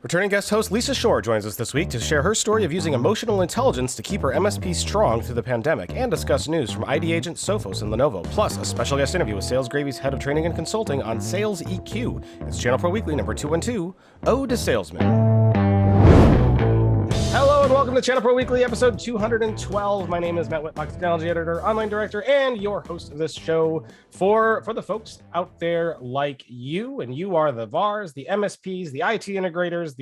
Returning guest host Lisa Shorr joins us this week to share her story of using emotional intelligence to keep her MSP strong through the pandemic and discuss news from ID Agent, Sophos, and Lenovo, plus a special guest interview with Sales Gravy's head of training and consulting on Sales EQ. It's Channel Pro Weekly number 212, Ode to Salesman. Hello and welcome to Channel Pro Weekly, episode 212. My name is Matt Whitlock, technology editor, online director, and your host of this show for the folks out there like you. And you are the VARs, the MSPs, the IT integrators,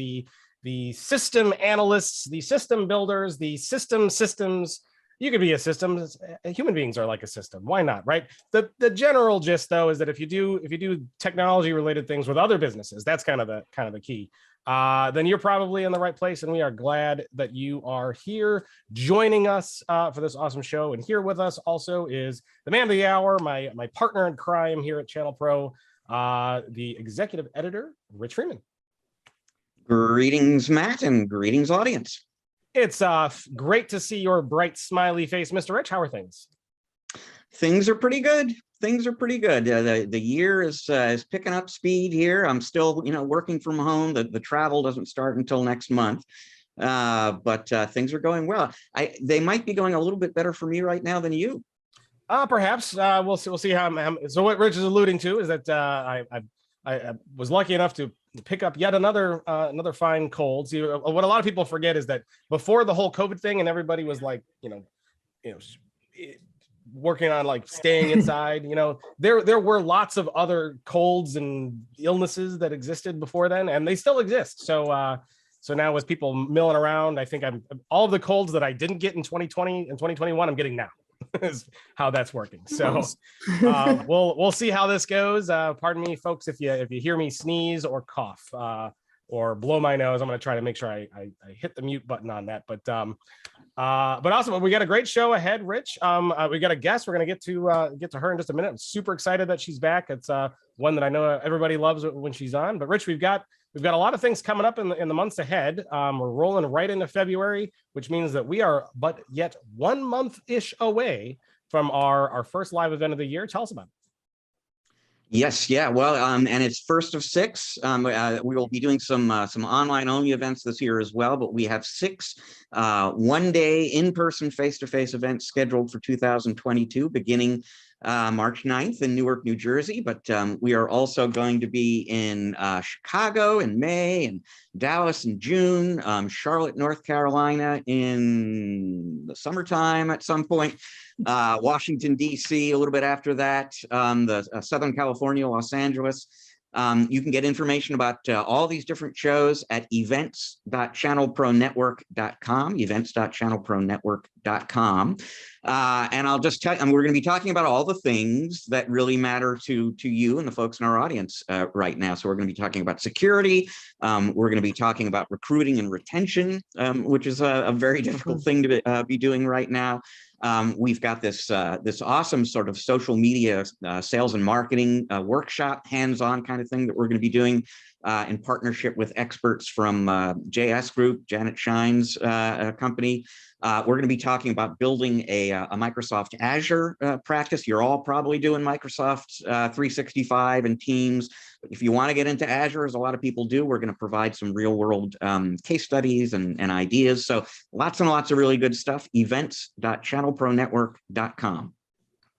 the system analysts, the system builders, the systems. You could be a system. Human beings are like a system. Why not, right? The general gist, though, is that if you do technology related things with other businesses, that's kind of the key. Then you're probably in the right place, and we are glad that you are here joining us for this awesome show. And here with us also is the man of the hour, my partner in crime here at Channel Pro, the executive editor, Rich Freeman. Greetings, Matt, and greetings, audience. It's great to see your bright, smiley face, Mr. Rich. How are things? Things are pretty good. The year is picking up speed here. I'm still, working from home. The travel doesn't start until next month, but things are going well. They might be going a little bit better for me right now than you. Perhaps we'll see how. So what Rich is alluding to is that I was lucky enough to pick up yet another fine cold. See, what a lot of people forget is that before the whole COVID thing and everybody was like, working on like staying inside, there were lots of other colds and illnesses that existed before then, and they still exist. So now with people milling around, I think all of the colds that I didn't get in 2020 and 2021, I'm getting now. Is how that's working. So we'll see how this goes. Pardon me, folks, if you hear me sneeze or cough or blow my nose. I'm going to try to make sure I hit the mute button on that. But awesome. We got a great show ahead, Rich. We got a guest. We're going to get to her in just a minute. I'm super excited that she's back. It's one that I know everybody loves when she's on. But Rich, we've got a lot of things coming up in the months ahead. We're rolling right into February, which means that we are but yet 1 month-ish away from our first live event of the year. Tell us about it. Yes, yeah. Well, and it's first of 6. We will be doing some online only events this year as well, but we have 6 one-day in-person face-to-face events scheduled for 2022, beginning March 9th in Newark, New Jersey. But we are also going to be in Chicago in May, and Dallas in June, Charlotte, North Carolina in the summertime at some point, Washington, D.C. a little bit after that, the Southern California, Los Angeles. You can get information about all these different shows at events.channelpronetwork.com, events.channelpronetwork.com. And I'll just tell you, we're going to be talking about all the things that really matter to you and the folks in our audience right now. So we're going to be talking about security. We're going to be talking about recruiting and retention, which is a very difficult thing to be doing right now. We've got this awesome sort of social media sales and marketing workshop, hands-on kind of thing that we're going to be doing in partnership with experts from JS Group, Janet Shine's company. We're going to be talking about building a Microsoft Azure practice. You're all probably doing Microsoft 365 and Teams. But if you want to get into Azure, as a lot of people do, we're going to provide some real-world case studies and ideas. So lots and lots of really good stuff. Events.channelpronetwork.com.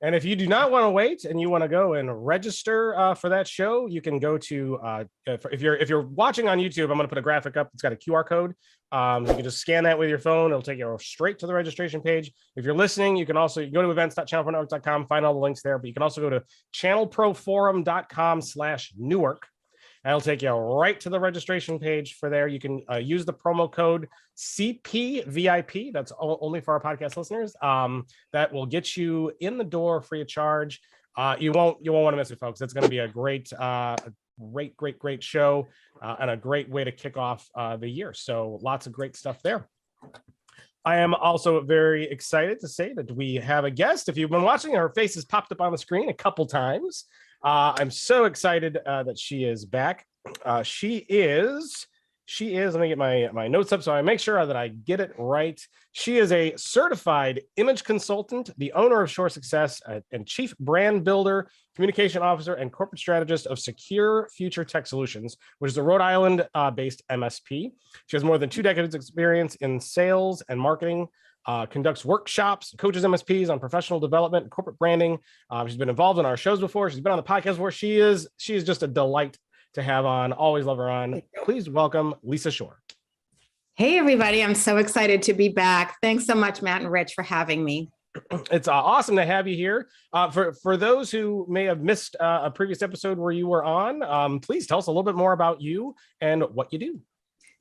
And if you do not want to wait and you want to go and register for that show, you can go to if you're watching on YouTube, I'm going to put a graphic up. It's got a QR code. You can just scan that with your phone. It'll take you straight to the registration page. If you're listening, you can also go to events.channelpronetwork.com, find all the links there. But you can also go to channelproforum.com/Newark. That'll take you right to the registration page for there. You can use the promo code CPVIP. That's only for our podcast listeners. That will get you in the door free of charge. You won't want to miss it, folks. It's going to be a great show and a great way to kick off the year. So lots of great stuff there. I am also very excited to say that we have a guest. If you've been watching, her face has popped up on the screen a couple times. I'm so excited that she is back. She is She is, let me get my notes up so I make sure that I get it right. She is a certified image consultant, the owner of Shorr Success, and chief brand builder, communication officer, and corporate strategist of Secure Future Tech Solutions, which is a Rhode Island based MSP. She has more than 2 decades experience in sales and marketing, conducts workshops, coaches MSPs on professional development and corporate branding. She's been involved in our shows before. She's been on the podcast before. She is just a delight to have on. Always love her on. Please welcome Lisa Shorr. Hey, everybody. I'm so excited to be back. Thanks so much, Matt and Rich, for having me. It's awesome to have you here. For those who may have missed a previous episode where you were on, please tell us a little bit more about you and what you do.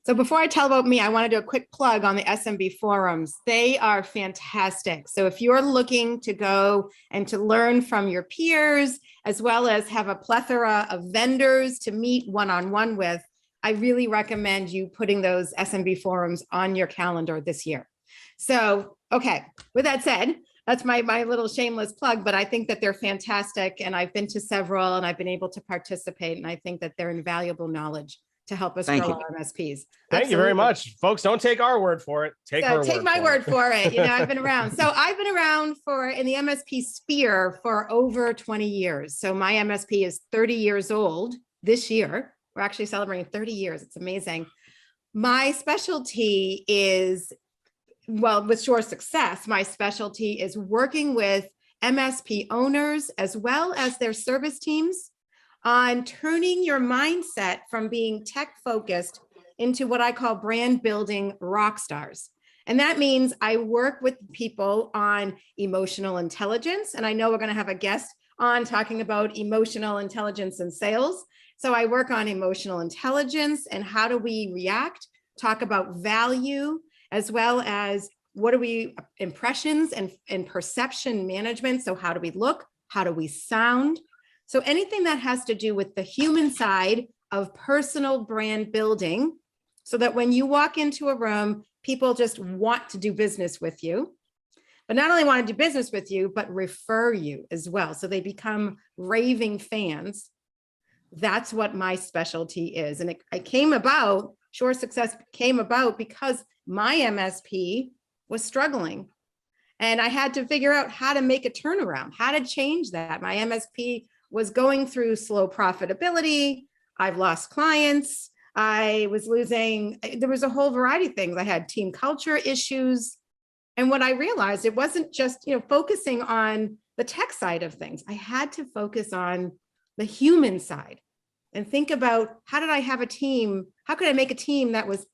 So before I tell about me, I want to do a quick plug on the SMB forums. They are fantastic. So if you're looking to go and to learn from your peers, as well as have a plethora of vendors to meet one-on-one with, I really recommend you putting those SMB forums on your calendar this year. So, okay, with that said, that's my little shameless plug, but I think that they're fantastic. And I've been to several and I've been able to participate. And I think that they're invaluable knowledge to help us grow our MSPs. Thank you very much, folks. Don't take our word for it. Take my word for it. You know, I've been around. So I've been around in the MSP sphere for over 20 years. So my MSP is 30 years old this year. We're actually celebrating 30 years. It's amazing. My specialty is, well, with Shorr Success, my specialty is working with MSP owners as well as their service teams on turning your mindset from being tech focused into what I call brand building rock stars. And that means I work with people on emotional intelligence. And I know we're going to have a guest on talking about emotional intelligence in sales. So I work on emotional intelligence and how do we react, talk about value, as well as what are we impressions and perception management. So how do we look? How do we sound? So anything that has to do with the human side of personal brand building, so that when you walk into a room, people just want to do business with you, but not only want to do business with you, but refer you as well. So they become raving fans. That's what my specialty is. And Shorr Success came about because my MSP was struggling. And I had to figure out how to make a turnaround, how to change that. My MSP was going through slow profitability. I've lost clients. I was losing, there was a whole variety of things. I had team culture issues. And what I realized, it wasn't just, focusing on the tech side of things. I had to focus on the human side and think about how did I have a team? How could I make a team that was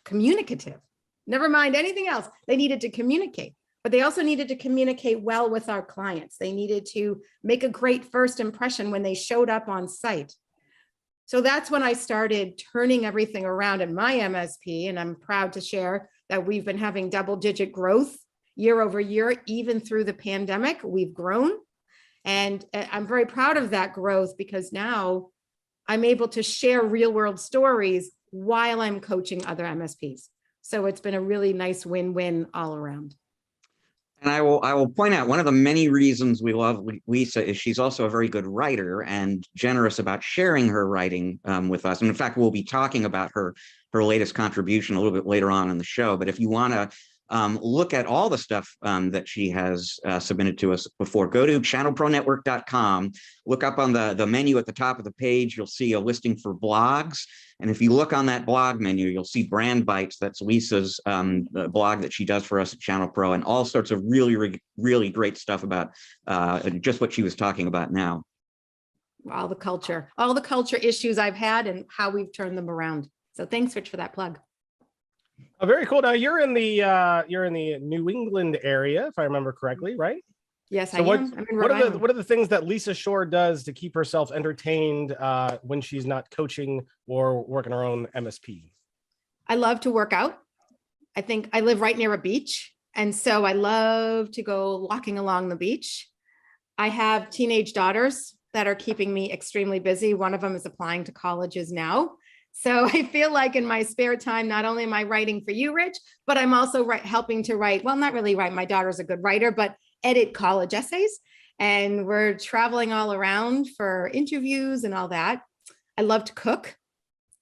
communicative? Never mind anything else. They needed to communicate. But they also needed to communicate well with our clients. They needed to make a great first impression when they showed up on site. So that's when I started turning everything around at my MSP. And I'm proud to share that we've been having double-digit growth year over year, even through the pandemic. We've grown. And I'm very proud of that growth because now I'm able to share real-world stories while I'm coaching other MSPs. So it's been a really nice win-win all around. And I will point out one of the many reasons we love Lisa is she's also a very good writer and generous about sharing her writing with us. And in fact, we'll be talking about her latest contribution a little bit later on in the show. But if you want to look at all the stuff that she has submitted to us before, go to channelpronetwork.com, look up on the menu at the top of the page, you'll see a listing for blogs. And if you look on that blog menu, you'll see Brand Bites. That's Lisa's blog that she does for us at ChannelPro, and all sorts of really, really great stuff about just what she was talking about now. All the culture issues I've had and how we've turned them around. So thanks, Rich, for that plug. Oh, very cool. Now you're in the New England area, if I remember correctly, right? Yes, I am. I'm in Rhode Island. What are the things that Lisa Shorr does to keep herself entertained when she's not coaching or working her own MSP? I love to work out. I think I live right near a beach. And so I love to go walking along the beach. I have teenage daughters that are keeping me extremely busy. One of them is applying to colleges now. So I feel like in my spare time, not only am I writing for you, Rich, but I'm also helping to write, well, not really write, my daughter's a good writer, but edit college essays. And we're traveling all around for interviews and all that. I love to cook.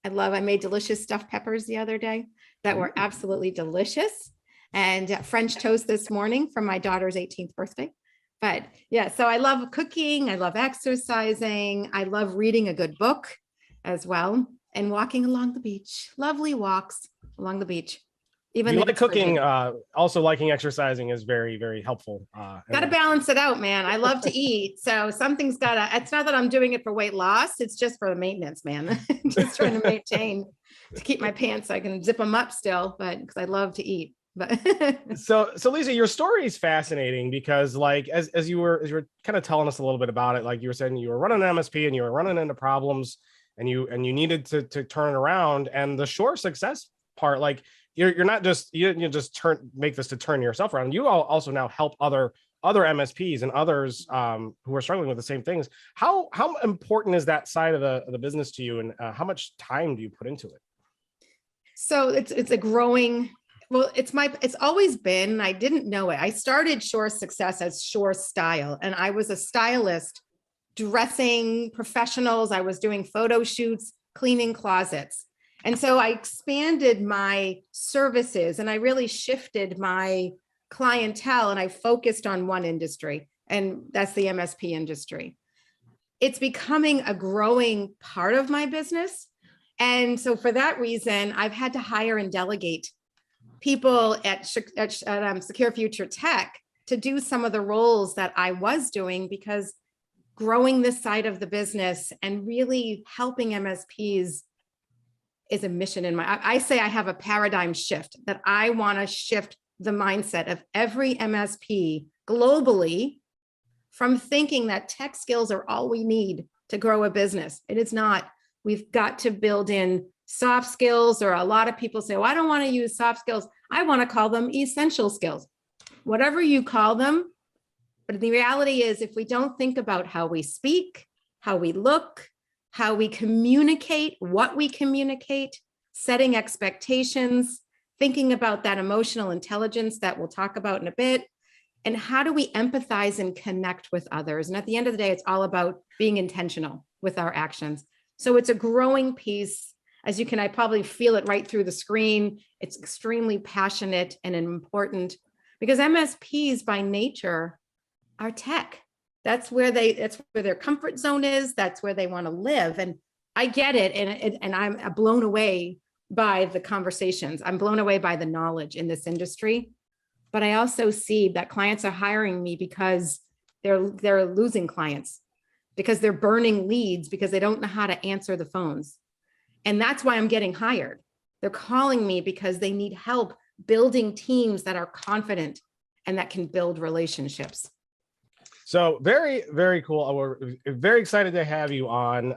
I made delicious stuffed peppers the other day that were absolutely delicious, and French toast this morning from my daughter's 18th birthday. But yeah, so I love cooking. I love exercising. I love reading a good book as well, and walking along the beach. Lovely walks along the beach. Even You if like it's frigid. cooking, also liking exercising is very, very helpful. Got to balance it out, man. I love to eat. So something's got to, it's not that I'm doing it for weight loss. It's just for the maintenance, man. Just trying to maintain, to keep my pants so I can zip them up still, but because I love to eat. But so Lisa, your story is fascinating because like, as you were kind of telling us a little bit about it, like you were saying you were running an MSP and you were running into problems and you needed to turn it around, and the Shorr success part, like you're not just, you didn't just make this to turn yourself around. You also now help other MSPs and others who are struggling with the same things. How important is that side of the business to you, and how much time do you put into it? so it's a growing, well, it's always been, I didn't know it. I started Shorr Success as Shorr Style, and I was a stylist dressing professionals. I was doing photo shoots, cleaning closets. And so I expanded my services and I really shifted my clientele, and I focused on one industry, and that's the MSP industry. It's becoming a growing part of my business. And so for that reason, I've had to hire and delegate people at Secure Future Tech to do some of the roles that I was doing, because growing this side of the business and really helping MSPs is a mission in my, I say I have a paradigm shift, that I want to shift the mindset of every MSP globally from thinking that tech skills are all we need to grow a business. It is not. We've got to build in soft skills, or a lot of people say, well, I don't want to use soft skills. I want to call them essential skills, whatever you call them. But the reality is, if we don't think about how we speak, how we look, how we communicate, what we communicate, setting expectations, thinking about that emotional intelligence that we'll talk about in a bit, and how do we empathize and connect with others? And at the end of the day, it's all about being intentional with our actions. So it's a growing piece. As you can, I probably feel it right through the screen. It's extremely passionate and important, because MSPs by nature are tech. That's where their comfort zone is. That's where they want to live. And I get it. And I'm blown away by the conversations. I'm blown away by the knowledge in this industry. But I also see that clients are hiring me because they're losing clients, because they're burning leads, because they don't know how to answer the phones. And that's why I'm getting hired. They're calling me because they need help building teams that are confident and that can build relationships. So very, very cool. We're very excited to have you on.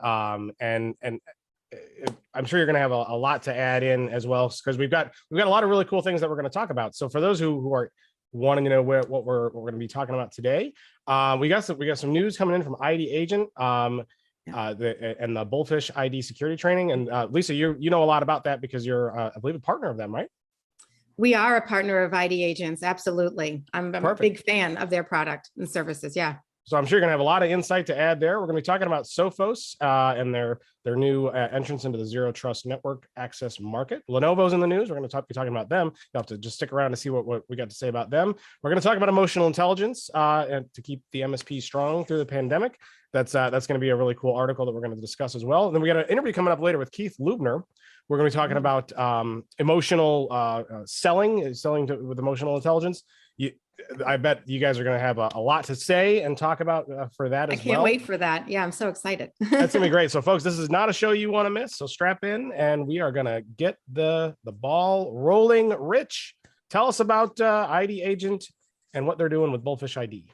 And I'm sure you're going to have a lot to add in as well, because we've got a lot of really cool things that we're going to talk about. So for those who are wanting to know what we're going to be talking about today, we got some news coming in from ID Agent, and the Bullfish ID security training. And Lisa, you know a lot about that because you're, I believe, a partner of them, right? We are a partner of ID Agents. Absolutely. I'm a big fan of their product and services. Yeah. So I'm sure you're going to have a lot of insight to add there. We're going to be talking about Sophos and their new entrance into the zero trust network access market. Lenovo's in the news. We're going to be talking about them. You'll have to just stick around to see what we got to say about them. We're going to talk about emotional intelligence and to keep the MSP strong through the pandemic. That's going to be a really cool article that we're going to discuss as well. And then we got an interview coming up later with Keith Lubner. We're going to be talking about emotional selling with emotional intelligence. I bet you guys are going to have a lot to say and talk about for that as well. I can't wait for that. Yeah, I'm so excited. That's going to be great. So folks, this is not a show you want to miss. So strap in and we are going to get the ball rolling. Rich, tell us about ID Agent and what they're doing with Bullfish ID.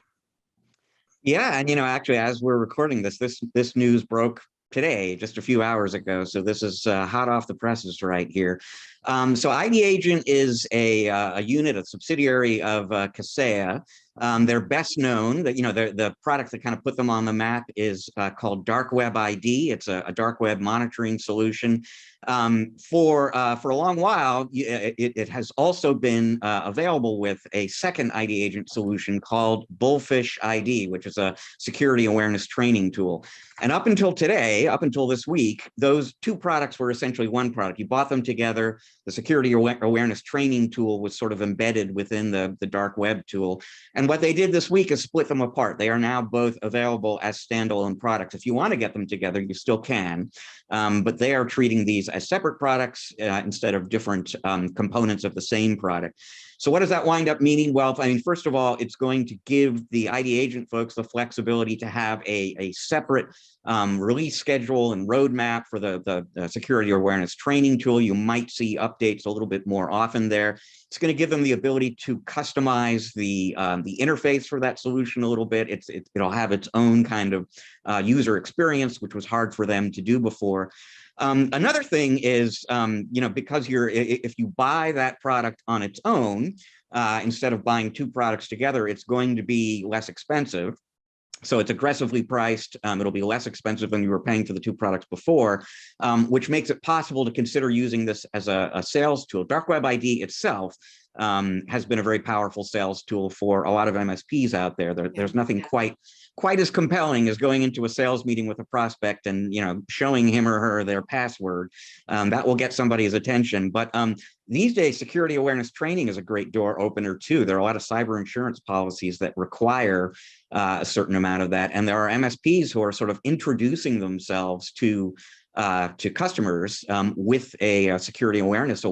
Yeah, and actually, as we're recording this news broke today, just a few hours ago. So this is hot off the presses right here. So ID Agent is a unit, a subsidiary of Kaseya. They're best known that, the product that kind of put them on the map is called Dark Web ID. It's a dark web monitoring solution. For a long while, it has also been available with a second ID agent solution called Bullfish ID, which is a security awareness training tool. And up until today, up until this week, those two products were essentially one product. You bought them together. The security awareness training tool was sort of embedded within the dark web tool. And what they did this week is split them apart. They are now both available as standalone products. If you want to get them together, you still can, but they are treating these as separate products instead of different components of the same product. So what does that wind up meaning? Well, I mean, first of all, it's going to give the ID agent folks the flexibility to have a separate release schedule and roadmap for the security awareness training tool. You might see updates a little bit more often there. It's going to give them the ability to customize the interface for that solution a little bit. It'll have its own kind of user experience, which was hard for them to do before. Another thing is, because if you buy that product on its own, instead of buying two products together, it's going to be less expensive. So it's aggressively priced. It'll be less expensive than you were paying for the two products before, which makes it possible to consider using this as a sales tool. Dark Web ID itself has been a very powerful sales tool for a lot of MSPs out there. There's nothing quite as compelling as going into a sales meeting with a prospect and showing him or her their password. That will get somebody's attention. But these days, security awareness training is a great door opener too. There are a lot of cyber insurance policies that require a certain amount of that, and there are MSPs who are sort of introducing themselves to customers with a security awareness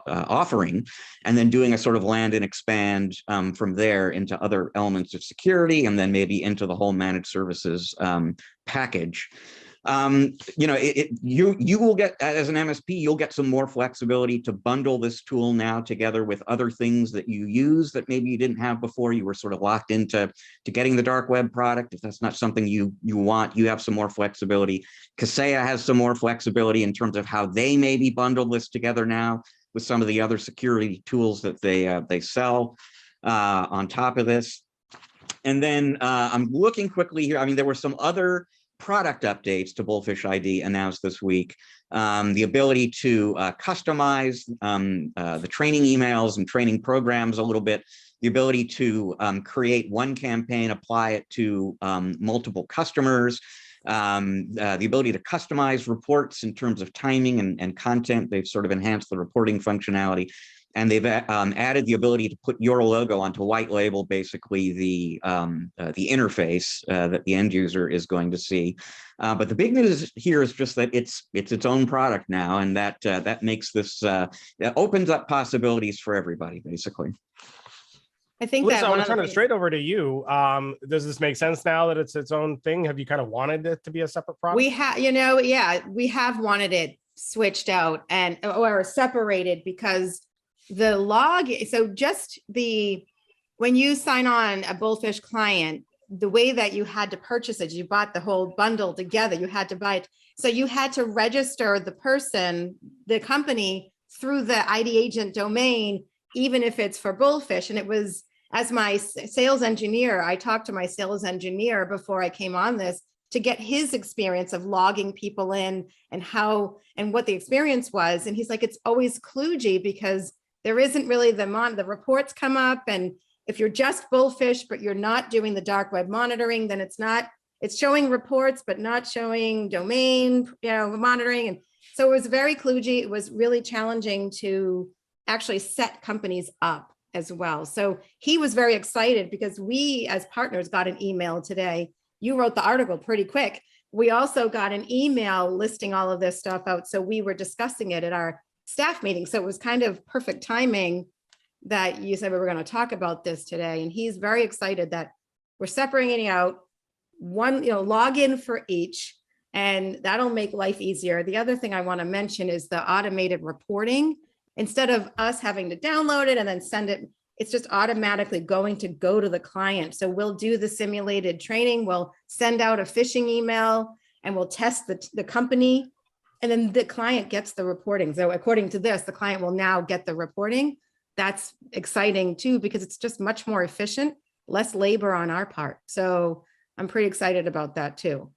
offering, and then doing a sort of land and expand from there into other elements of security, and then maybe into the whole managed services package. You will get, as an MSP, you'll get some more flexibility to bundle this tool now together with other things that you use that maybe you didn't have before. You were sort of locked into getting the dark web product. If that's not something you want, you have some more flexibility. Kaseya has some more flexibility in terms of how they maybe bundle this together now with some of the other security tools that they sell on top of this. And then I'm looking quickly here. I mean, there were some other product updates to Bullfish ID announced this week. The ability to customize the training emails and training programs a little bit, the ability to create one campaign, apply it to multiple customers, the ability to customize reports in terms of timing and content. They've sort of enhanced the reporting functionality. And they've added the ability to put your logo onto white label, basically the interface that the end user is going to see. But the big news here is just that it's its own product now, and that makes this that opens up possibilities for everybody, basically. I think Lisa, that I one want of to turn the it straight over to you. Does this make sense now that it's its own thing? Have you kind of wanted it to be a separate product? we have, we have wanted it switched out or separated, because the log, so just when you sign on a Bullfish client, the way that you had to purchase it, you bought the whole bundle together, you had to buy it. So you had to register the company through the ID agent domain, even if it's for Bullfish. And it was, as my sales engineer, I talked to my sales engineer before I came on this to get his experience of logging people in and what the experience was. And he's like, it's always kludgy because there isn't really the reports come up. And if you're just Bullfish, but you're not doing the dark web monitoring, then it's showing reports, but not showing domain, monitoring. And so it was very kludgy. It was really challenging to actually set companies up as well. So he was very excited because we as partners got an email today. You wrote the article pretty quick. We also got an email listing all of this stuff out. So we were discussing it at our staff meeting. So it was kind of perfect timing that you said we were going to talk about this today. And he's very excited that we're separating out one, login for each, and that'll make life easier. The other thing I want to mention is the automated reporting. Instead of us having to download it and then send it, it's just automatically going to go to the client. So we'll do the simulated training. We'll send out a phishing email and we'll test the company. And then the client gets the reporting. So according to this, the client will now get the reporting. That's exciting too, because it's just much more efficient, less labor on our part. So I'm pretty excited about that too.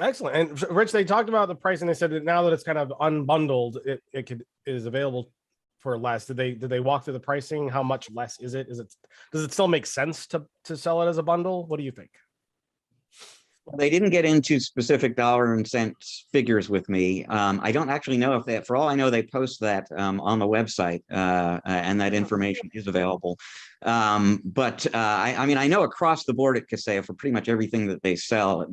Excellent. And Rich, they talked about the price and they said that now that it's kind of unbundled, it is available for less. Did they walk through the pricing? How much less is it? Does it still make sense to sell it as a bundle? What do you think? They didn't get into specific dollar and cents figures with me. I don't actually know if they, for all I know, they post that on the website, and that information is available. I mean, I know across the board at Kaseya for pretty much everything that they sell,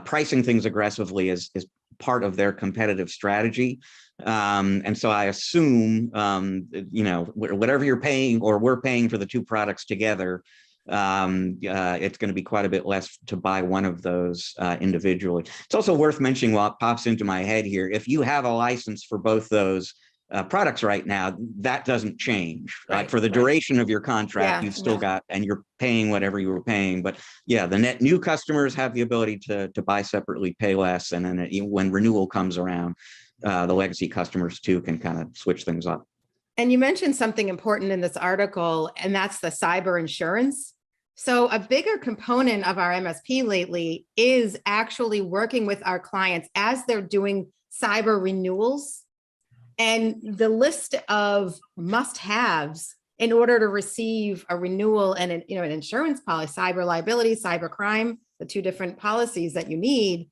pricing things aggressively is part of their competitive strategy. And so I assume, you know, whatever you're paying or we're paying for the two products together, it's going to be quite a bit less to buy one of those individually. It's also worth mentioning while it pops into my head here, if you have a license for both those products right now, that doesn't change. Right, Like for the duration of your contract, you've still got, and you're paying whatever you were paying. But yeah, the net new customers have the ability to buy separately, pay less, and then when renewal comes around, the legacy customers too can kind of switch things up. And you mentioned something important in this article, and that's the cyber insurance. So a bigger component of our MSP lately is actually working with our clients as they're doing cyber renewals. And the list of must-haves in order to receive a renewal and an insurance policy, cyber liability, cyber crime, the two different policies that you need,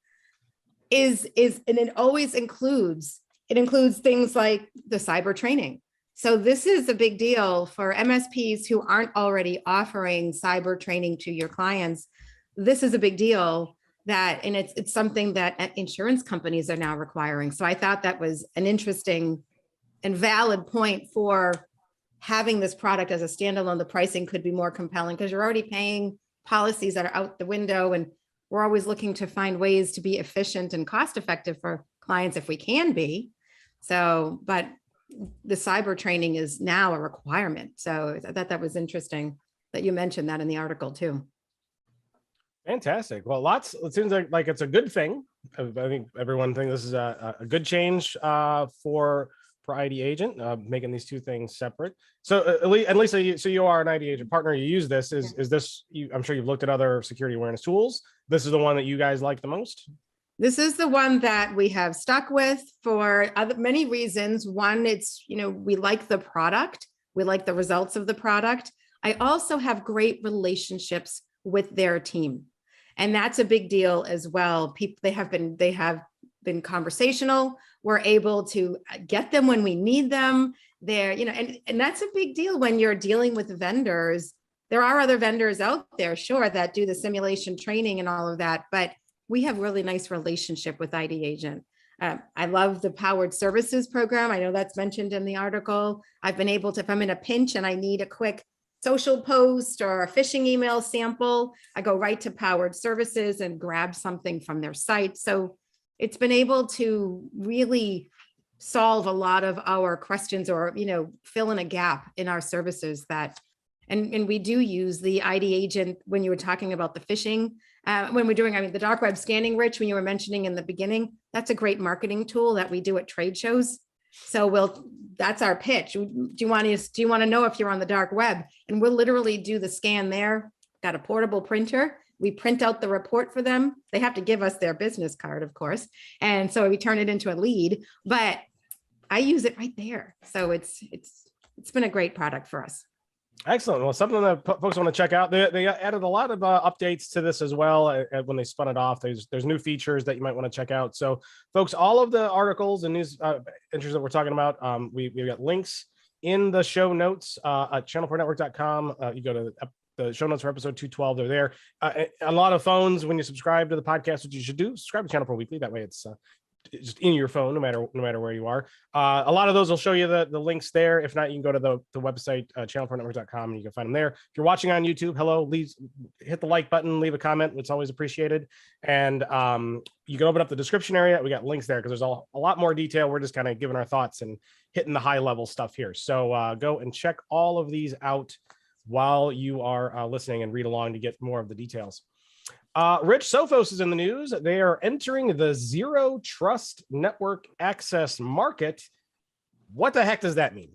and it always includes things like the cyber training. So this is a big deal for MSPs who aren't already offering cyber training to your clients. This is a big deal and it's something that insurance companies are now requiring. So I thought that was an interesting and valid point for having this product as a standalone. The pricing could be more compelling because you're already paying policies that are out the window, and we're always looking to find ways to be efficient and cost effective for clients if we can be. So, but the cyber training is now a requirement. So I thought that was interesting that you mentioned that in the article too. Fantastic. Well, it seems like it's a good thing. I think everyone thinks this is a good change for ID agent, making these two things separate. So and Lisa, so you are an ID agent partner. You use this. Is this? I'm sure you've looked at other security awareness tools. This is the one that you guys like the most? This is the one that we have stuck with for many reasons. One, it's, we like the product. We like the results of the product. I also have great relationships with their team. And that's a big deal as well. People, they have been conversational. We're able to get them when we need them. They're, and that's a big deal when you're dealing with vendors. There are other vendors out there, sure, that do the simulation training and all of that, but we have really nice relationship with ID Agent. I love the powered services program. I know that's mentioned in the article. I've been able to, if I'm in a pinch and I need a quick social post or a phishing email sample, I go right to powered services and grab something from their site. So it's been able to really solve a lot of our questions or, fill in a gap in our services and we do use the ID Agent when you were talking about the phishing. When we're doing, the dark web scanning, Rich, when you were mentioning in the beginning, that's a great marketing tool that we do at trade shows. So that's our pitch. Do you want to know if you're on the dark web? And we'll literally do the scan there. Got a portable printer. We print out the report for them. They have to give us their business card, of course. And so we turn it into a lead, but I use it right there. So it's been a great product for us. Excellent. Well, something that folks want to check out. They added a lot of updates to this as well when they spun it off. There's new features that you might want to check out. So, folks, all of the articles and news entries that we've got links in the show notes at channelpronetwork.com. You go to the show notes for episode 212. They're there. A lot of phones, when you subscribe to the podcast, which you should do, subscribe to Channel Pro Weekly. That way it's just in your phone, no matter where you are. A lot of those will show you the links there. If not, you can go to the website, channelpronetwork.com, and you can find them there. If you're watching on YouTube, hello, hit the like button, leave a comment. It's always appreciated. And you can open up the description area. We got links there because there's a lot more detail. We're just kind of giving our thoughts and hitting the high level stuff here. So go and check all of these out while you are listening and read along to get more of the details. Rich, Sophos is in the news. They are entering the zero trust network access market. What the heck does that mean?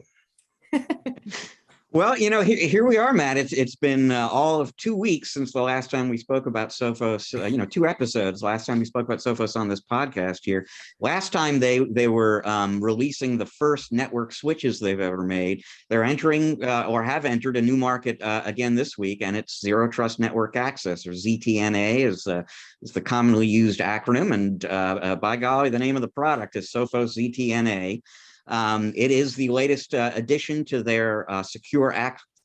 Well, here we are, Matt. It's been all of 2 weeks since the last time we spoke about Sophos. 2 episodes. Last time we spoke about Sophos on this podcast here. Last time they were releasing the first network switches they've ever made. They're entering or have entered a new market again this week, and it's Zero Trust Network Access, or ZTNA, is the commonly used acronym. And by golly, the name of the product is Sophos ZTNA. It is the latest addition to their secure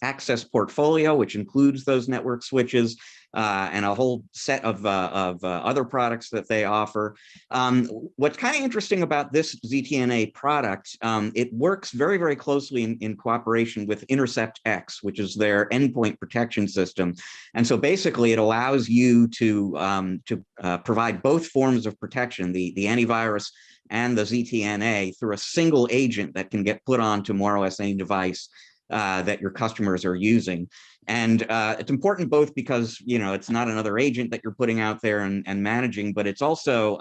access portfolio, which includes those network switches and a whole set of other products that they offer. What's kind of interesting about this ZTNA product, it works very, very closely in cooperation with Intercept X, which is their endpoint protection system. And so basically it allows you to provide both forms of protection, the antivirus and the ZTNA, through a single agent that can get put onto more or less any device that your customers are using. And it's important both because, it's not another agent that you're putting out there and managing, but it's also,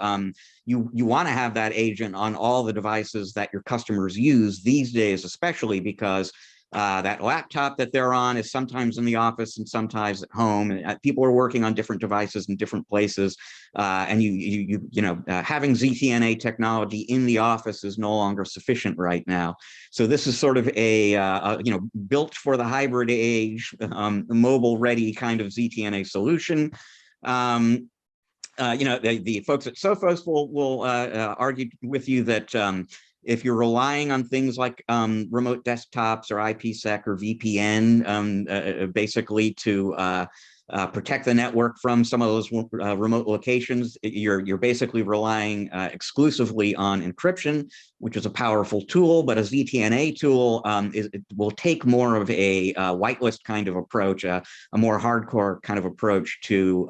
you want to have that agent on all the devices that your customers use these days, especially because that laptop that they're on is sometimes in the office and sometimes at home. And people are working on different devices in different places. And having ZTNA technology in the office is no longer sufficient right now. So this is sort of a built for the hybrid age, mobile ready kind of ZTNA solution. The folks at Sophos will argue with you that if you're relying on things like remote desktops or IPsec or VPN, basically to protect the network from some of those remote locations, you're basically relying exclusively on encryption, which is a powerful tool. But a ZTNA tool it will take more of a whitelist kind of approach, a more hardcore kind of approach to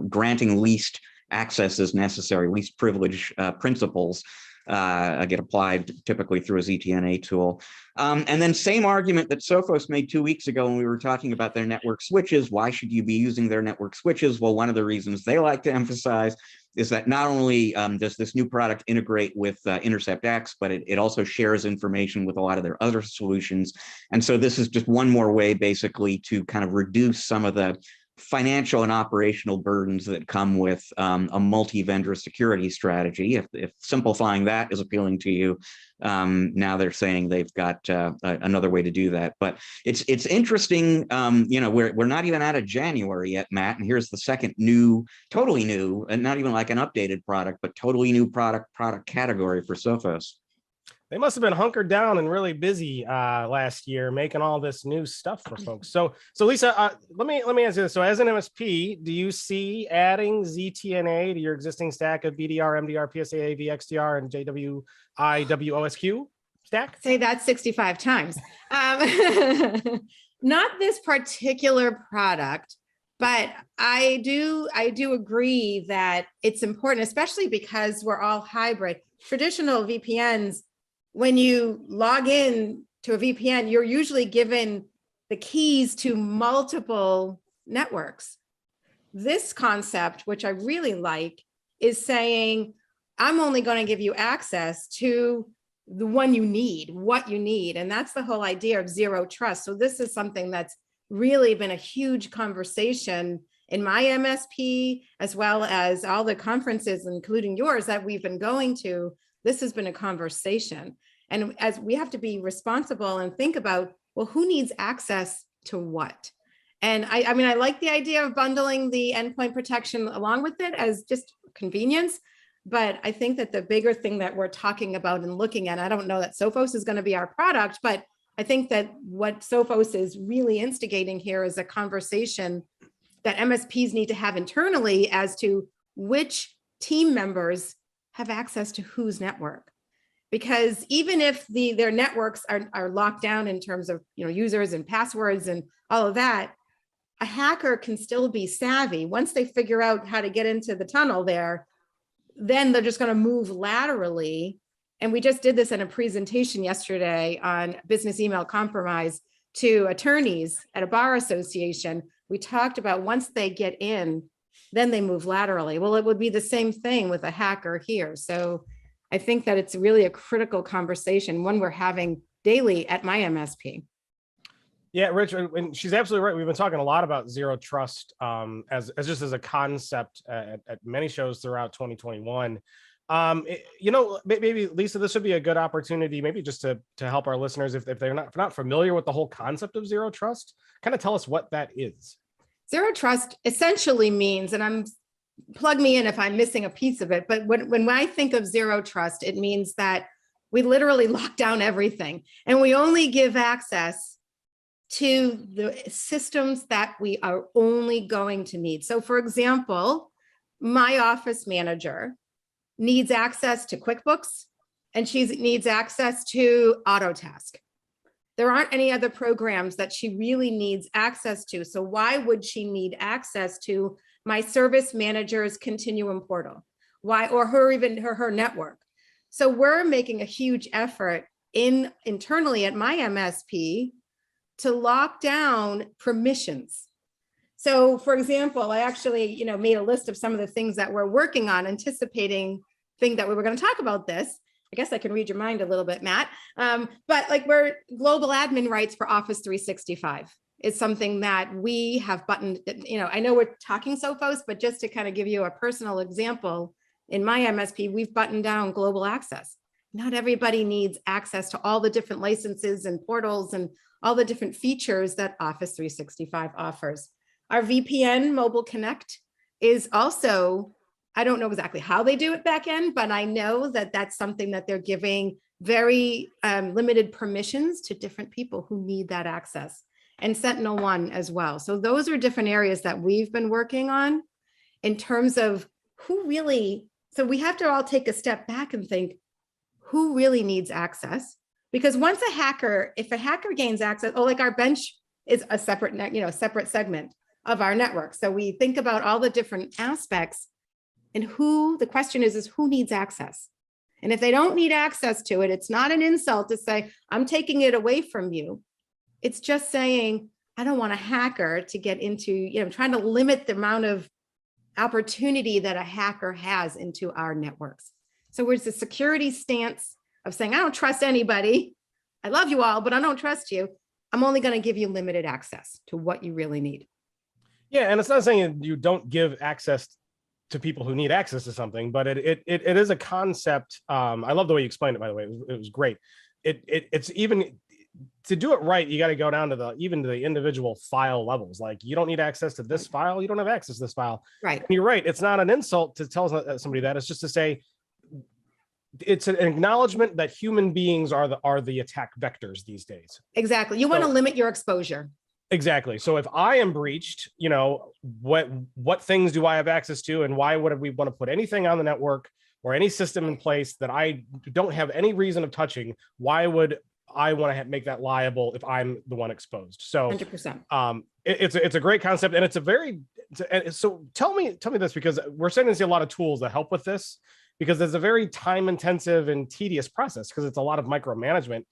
granting least access as necessary, least privilege principles. Get applied typically through a ZTNA tool. And then same argument that Sophos made 2 weeks ago when we were talking about their network switches. Why should you be using their network switches? Well, one of the reasons they like to emphasize is that not only does this new product integrate with Intercept X, but it also shares information with a lot of their other solutions. And so this is just one more way basically to kind of reduce some of the financial and operational burdens that come with a multi-vendor security strategy. If simplifying that is appealing to you, now they're saying they've got another way to do that. But it's interesting. We're not even out of January yet, Matt, and here's the second totally new, and not even like an updated product, but totally new product category for Sophos. They must have been hunkered down and really busy last year making all this new stuff for folks. So Lisa, let me ask you this. So as an MSP, do you see adding ZTNA to your existing stack of BDR, MDR, PSA, AV, XDR, and JWI, WOSQ stack? Say that 65 times. Not this particular product, but I do agree that it's important, especially because we're all hybrid. Traditional VPNs, when you log in to a VPN, you're usually given the keys to multiple networks. This concept, which I really like, is saying, I'm only going to give you access to the one you need, what you need. And that's the whole idea of zero trust. So this is something that's really been a huge conversation in my MSP, as well as all the conferences, including yours, that we've been going to. This has been a conversation. And as we have to be responsible and think about, well, who needs access to what? And I mean, I like the idea of bundling the endpoint protection along with it as just convenience. But I think that the bigger thing that we're talking about and looking at, I don't know that Sophos is going to be our product, but I think that what Sophos is really instigating here is a conversation that MSPs need to have internally as to which team members have access to whose network. Because even if their networks are locked down in terms of users and passwords and all of that, a hacker can still be savvy. Once they figure out how to get into the tunnel there, then they're just going to move laterally. And we just did this in a presentation yesterday on business email compromise to attorneys at a bar association. We talked about once they get in, then they move laterally. Well, it would be the same thing with a hacker here. So I think that it's really a critical conversation, one we're having daily at my MSP. Yeah, Rich, and she's absolutely right. We've been talking a lot about zero trust as just as a concept at many shows throughout 2021. Maybe Lisa, this would be a good opportunity, maybe just to help our listeners if they're not familiar with the whole concept of zero trust. Kind of tell us what that is. Zero trust essentially means, and plug me in if I'm missing a piece of it, but when I think of zero trust, it means that we literally lock down everything and we only give access to the systems that we are only going to need. So for example, my office manager needs access to QuickBooks and she needs access to Autotask. There aren't any other programs that she really needs access to. So why would she need access to my service manager's continuum portal? Why, or her network? So we're making a huge effort internally at my MSP to lock down permissions. So for example, I actually, made a list of some of the things that we're working on, anticipating thing that we were going to talk about this. I guess I can read your mind a little bit, Matt. But like we're global admin rights for Office 365 is something that we have buttoned, I know we're talking Sophos, but just to kind of give you a personal example, in my MSP, we've buttoned down global access. Not everybody needs access to all the different licenses and portals and all the different features that Office 365 offers. Our VPN Mobile Connect is also, I don't know exactly how they do it back end, but I know that that's something that they're giving very limited permissions to different people who need that access, and SentinelOne as well. So those are different areas that we've been working on in terms of who really, so we have to all take a step back and think, who really needs access? Because once if a hacker gains access, like our bench is a separate separate segment of our network. So we think about all the different aspects and the question is who needs access? And if they don't need access to it, it's not an insult to say, I'm taking it away from you. It's just saying, I don't want a hacker to get into, trying to limit the amount of opportunity that a hacker has into our networks. So where's the security stance of saying, I don't trust anybody. I love you all, but I don't trust you. I'm only going to give you limited access to what you really need. Yeah, and it's not saying you don't give access to people who need access to something, but it is a concept. I love the way you explained it, by the way. It was great. It's even to do it right, you got to go down to the individual file levels. Like, you don't need access to this file, you don't have access to this file. Right. And you're right. It's not an insult to tell somebody that. It's just to say, it's an acknowledgement that human beings are the attack vectors these days. Exactly. You want to limit your exposure. Exactly. So if I am breached, what things do I have access to, and why would we want to put anything on the network or any system in place that I don't have any reason of touching? Why would I want to make that liable if I'm the one exposed? So 100%. It's a great concept, and so tell me this, because we're starting to see a lot of tools that help with this, because it's a very time intensive and tedious process because it's a lot of micromanagement.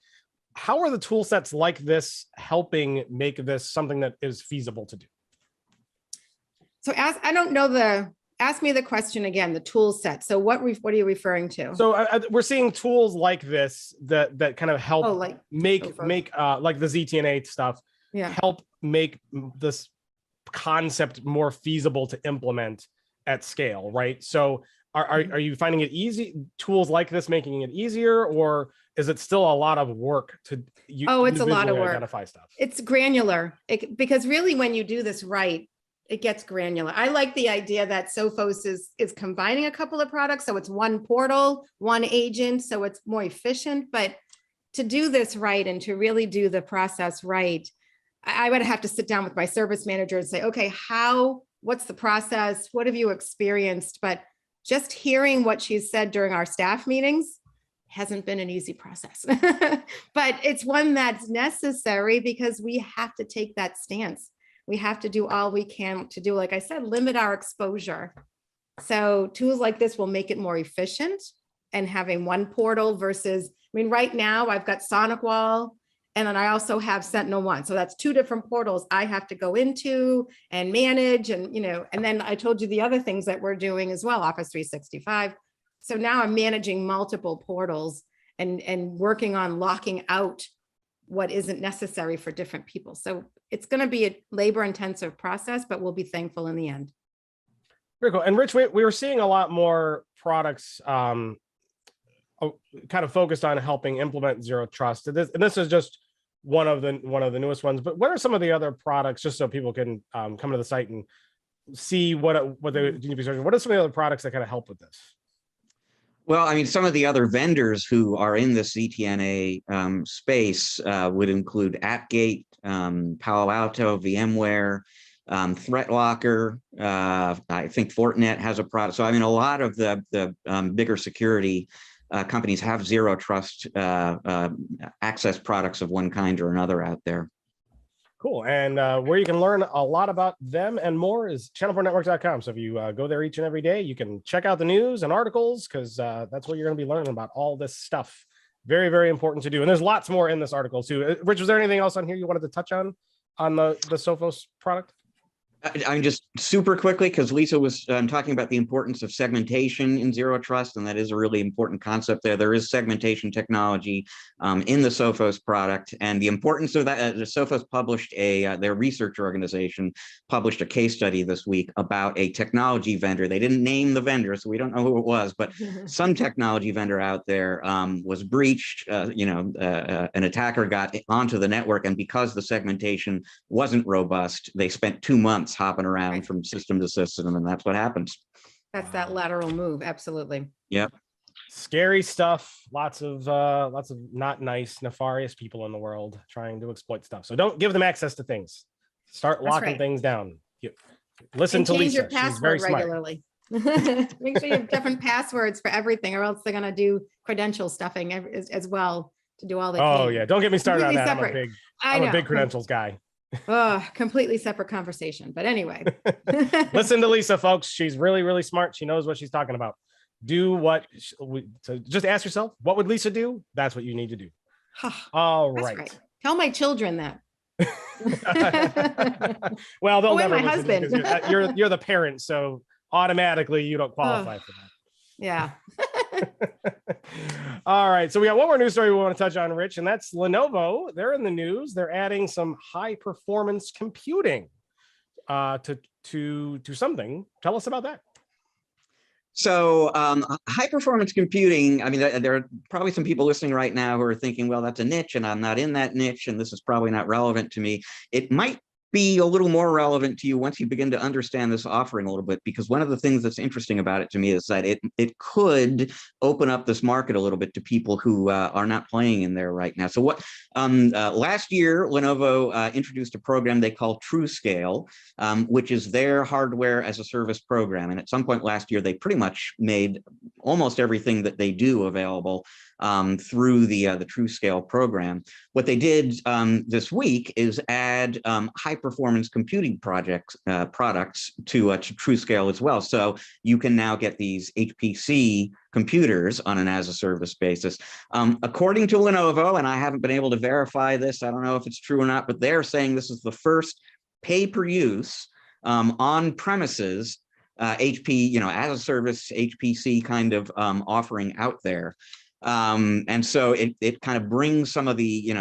How are the tool sets like this helping make this something that is feasible to do? So ask me the question again, the tool set. So what are you referring to? So we're seeing tools like this that kind of help make like the ZTNA stuff, help make this concept more feasible to implement at scale, right? So are you finding it easy, tools like this making it easier, or is it still a lot of work to it's a lot of work. Identify stuff? It's granular because really when you do this right, it gets granular. I like the idea that Sophos is combining a couple of products. So it's one portal, one agent, so it's more efficient. But to do this right and to really do the process right, I would have to sit down with my service manager and say, okay, what's the process? What have you experienced? But just hearing what she said during our staff meetings hasn't been an easy process, but it's one that's necessary because we have to take that stance. We have to do all we can to do, like I said, limit our exposure. So tools like this will make it more efficient, and having one portal versus, right now I've got SonicWall, and then I also have SentinelOne. So that's two different portals I have to go into and manage. And, and then I told you the other things that we're doing as well, Office 365. So now I'm managing multiple portals and working on locking out what isn't necessary for different people. So it's going to be a labor intensive process, but we'll be thankful in the end. Very cool. And Rich, we were seeing a lot more products kind of focused on helping implement zero trust. And this is just one of the newest ones. But what are some of the other products, just so people can come to the site and see what they need to be searching? What are some of the other products that kind of help with this? Well, I mean, some of the other vendors who are in the CTNA space would include AppGate, Palo Alto, VMware, ThreatLocker. I think Fortinet has a product. So, I mean, a lot of the bigger security companies have zero trust access products of one kind or another out there. Cool. And where you can learn a lot about them and more is channelpronetwork.com. So if you go there each and every day, you can check out the news and articles, because that's where you're going to be learning about all this stuff. Very, very important to do. And there's lots more in this article too. Rich, was there anything else on here you wanted to touch on the Sophos product? I'm just super quickly, because Lisa was talking about the importance of segmentation in zero trust, and that is a really important concept there. There is segmentation technology in the Sophos product, and the importance of that. Sophos published their research organization published a case study this week about a technology vendor. They didn't name the vendor, so we don't know who it was, but some technology vendor out there was breached. An attacker got onto the network, and because the segmentation wasn't robust, they spent 2 months hopping around from system to system, and that's what happens. That's that lateral move. Absolutely. Yep. Scary stuff. Lots of not nice, nefarious people in the world trying to exploit stuff. So don't give them access to things. Start locking things down. Listen to Lisa. Change your password regularly. Make sure you have different passwords for everything, or else they're going to do credential stuffing as well to do all the. Oh yeah, don't get me started on that. Separate. I'm a big credentials guy. Oh, completely separate conversation. But anyway, listen to Lisa, folks. She's really, really smart. She knows what she's talking about. So just ask yourself, what would Lisa do? That's what you need to do. All right. Tell my children that. Well, they'll never my husband. You're the parent, so automatically you don't qualify for that. Yeah. All right, so we got one more news story we want to touch on, Rich, and that's Lenovo. They're in the news. They're adding some high performance computing to something. Tell us about that. So high performance computing, I mean, there are probably some people listening right now who are thinking, well, that's a niche and I'm not in that niche, and this is probably not relevant to me. It might be a little more relevant to you once you begin to understand this offering a little bit, because one of the things that's interesting about it to me is that it could open up this market a little bit to people who are not playing in there right now. So what last year, Lenovo introduced a program they call TrueScale, which is their hardware as a service program. And at some point last year, they pretty much made almost everything that they do available through the TrueScale program. What they did this week is add high performance computing products to TrueScale as well. So you can now get these HPC computers on an as-a-service basis. According to Lenovo, and I haven't been able to verify this, I don't know if it's true or not, but they're saying this is the first pay-per-use on-premises HP, as-a-service HPC kind of offering out there. And so it kind of brings some of the,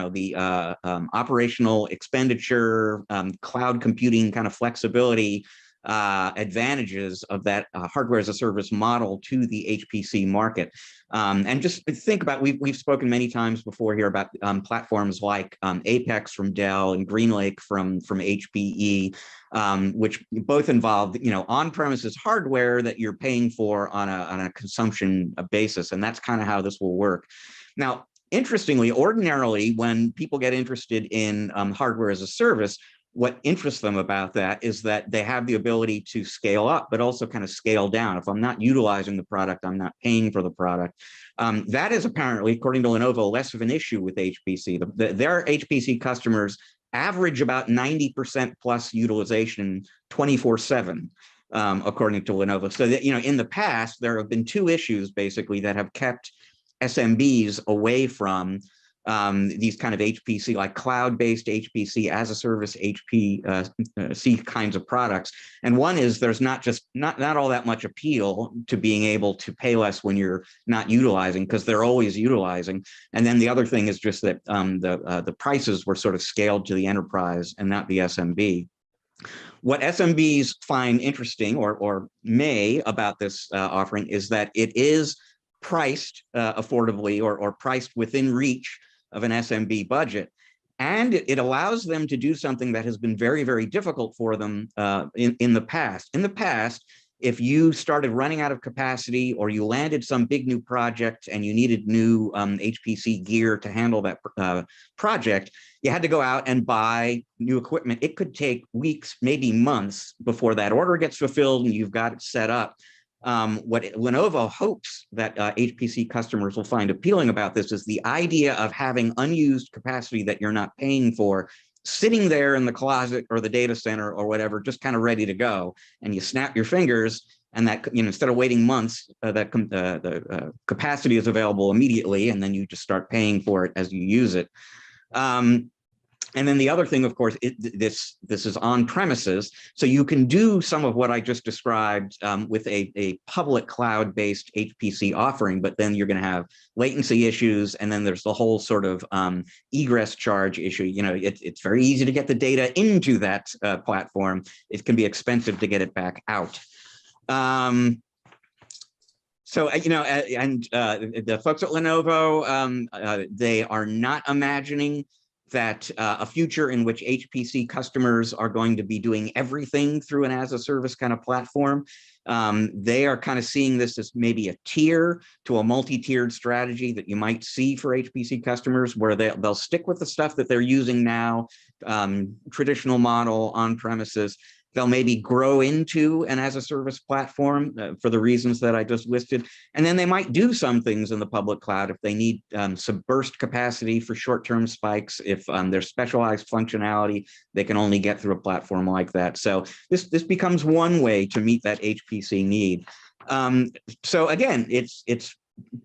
operational expenditure, cloud computing kind of flexibility advantages of that hardware as a service model to the HPC market. And just think about, we've spoken many times before here about platforms like Apex from Dell and GreenLake from HPE, which both involve, on-premises hardware that you're paying for on a consumption basis. And that's kind of how this will work. Now, interestingly, ordinarily, when people get interested in hardware as a service, what interests them about that is that they have the ability to scale up, but also kind of scale down. If I'm not utilizing the product, I'm not paying for the product. That is apparently, according to Lenovo, less of an issue with HPC. Their HPC customers average about 90% plus utilization 24/7, according to Lenovo. So that, in the past, there have been two issues basically that have kept SMBs away from these kind of HPC, like cloud-based HPC as a service HPC kinds of products. And one is there's not all that much appeal to being able to pay less when you're not utilizing, because they're always utilizing. And then the other thing is just that the prices were sort of scaled to the enterprise and not the SMB. What SMBs find interesting or may about this offering is that it is priced affordably or priced within reach of an SMB budget. And it allows them to do something that has been very, very difficult for them in the past. In the past, if you started running out of capacity or you landed some big new project and you needed new HPC gear to handle that project, you had to go out and buy new equipment. It could take weeks, maybe months before that order gets fulfilled and you've got it set up. What Lenovo hopes that HPC customers will find appealing about this is the idea of having unused capacity that you're not paying for sitting there in the closet or the data center or whatever, just kind of ready to go. And you snap your fingers and that, instead of waiting months, the capacity is available immediately, and then you just start paying for it as you use it. And then the other thing, of course, this is on premises, so you can do some of what I just described with a public cloud-based HPC offering, but then you're going to have latency issues, and then there's the whole sort of egress charge issue. It's very easy to get the data into that platform. It can be expensive to get it back out. So, the folks at Lenovo, they are not imagining that a future in which HPC customers are going to be doing everything through an as-a-service kind of platform. They are kind of seeing this as maybe a tier to a multi-tiered strategy that you might see for HPC customers, where they'll stick with the stuff that they're using now, traditional model on premises. They'll maybe grow into an as-a-service platform for the reasons that I just listed. And then they might do some things in the public cloud if they need some burst capacity for short-term spikes. If there's specialized functionality, they can only get through a platform like that. So this becomes one way to meet that HPC need. So again, it's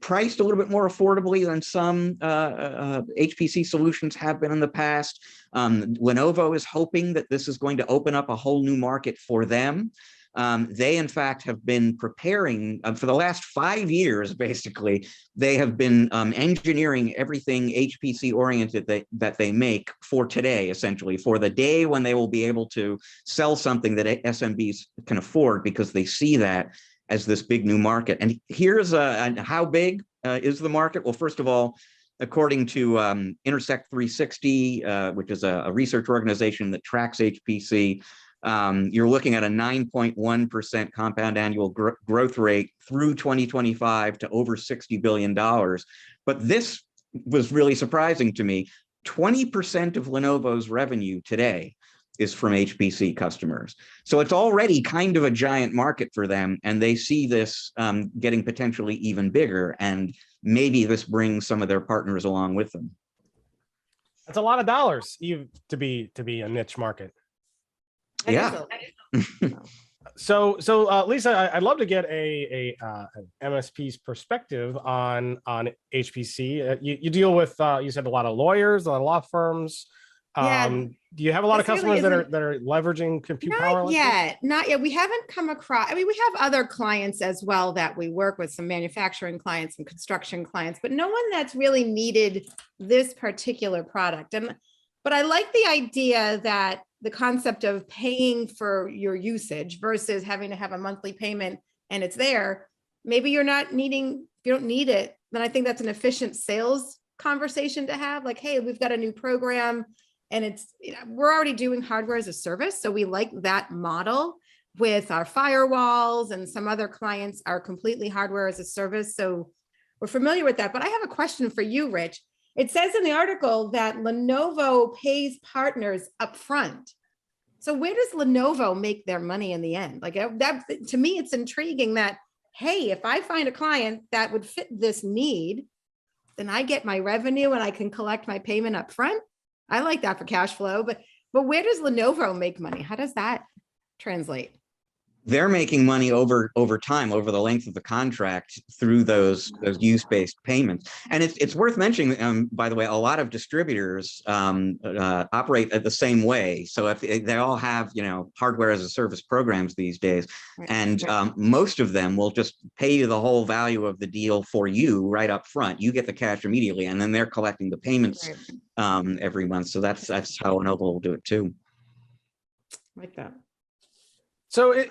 priced a little bit more affordably than some HPC solutions have been in the past. Lenovo is hoping that this is going to open up a whole new market for them. They, in fact, have been preparing for the last 5 years, basically. They have been engineering everything HPC oriented that they make for today, essentially, for the day when they will be able to sell something that SMBs can afford, because they see that as this big new market. And here's how big is the market? Well, first of all, according to Intersect 360, which is a research organization that tracks HPC, you're looking at a 9.1% compound annual growth rate through 2025 to over $60 billion. But this was really surprising to me. 20% of Lenovo's revenue today is from HPC customers. So it's already kind of a giant market for them, and they see this getting potentially even bigger, and maybe this brings some of their partners along with them. That's a lot of dollars to be a niche market. Yeah. So Lisa, I'd love to get an MSP's perspective on HPC. You deal with, you said, a lot of lawyers, a lot of law firms. Yeah. Do you have a lot of customers that are leveraging compute power? Not yet. We haven't come across, I mean, we have other clients as well that we work with, some manufacturing clients and construction clients, but no one that's really needed this particular product. But I like the idea that the concept of paying for your usage versus having to have a monthly payment and it's there. Maybe you don't need it, then I think that's an efficient sales conversation to have. Like, hey, we've got a new program, and we're already doing hardware as a service. So we like that model with our firewalls, and some other clients are completely hardware as a service. So we're familiar with that. But I have a question for you, Rich. It says in the article that Lenovo pays partners up front. So where does Lenovo make their money in the end? Like that, to me, it's intriguing that, hey, if I find a client that would fit this need, then I get my revenue and I can collect my payment up front. I like that for cash flow, but where does Lenovo make money? How does that translate? they're making money over time, over the length of the contract through those use-based payments. And it's worth mentioning, by the way, a lot of distributors operate the same way. So if they all have, you know, hardware as a service programs these days, and most of them will just pay you the whole value of the deal for you right up front. You get the cash immediately, and then they're collecting the payments every month. So that's how Lenovo will do it too. Like that. So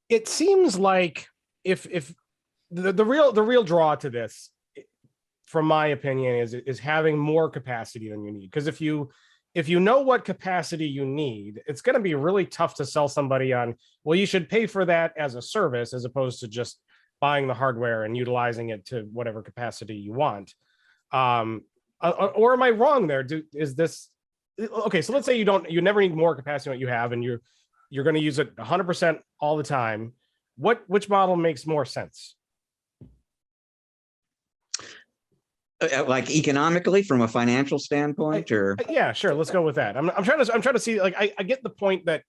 it seems like if the real draw to this, from my opinion, is having more capacity than you need. Because if you know what capacity you need, it's going to be really tough to sell somebody on, well, you should pay for that as a service as opposed to just buying the hardware and utilizing it to whatever capacity you want. Or am I wrong there? Is this okay? So let's say you never need more capacity than what you have, and you're going to use it 100% all the time. Which model makes more sense? Like economically, from a financial standpoint, or yeah, sure. Let's go with that. I'm trying to see. Like, I get the point that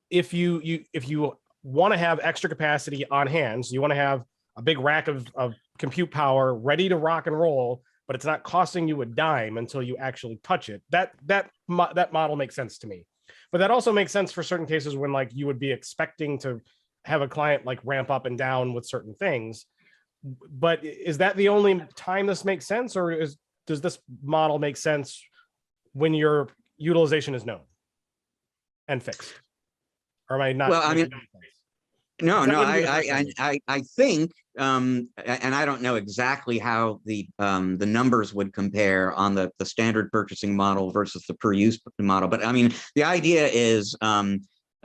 if you want to have extra capacity on hand, so you want to have a big rack of compute power ready to rock and roll, but it's not costing you a dime until you actually touch it. That model makes sense to me. But that also makes sense for certain cases when, like, you would be expecting to have a client like ramp up and down with certain things. But is that the only time this makes sense, or does this model make sense when your utilization is known and fixed? Or am I not? Well, I mean, no, I think, and I don't know exactly how the numbers would compare on the standard purchasing model versus the per use model, but I mean, the idea is,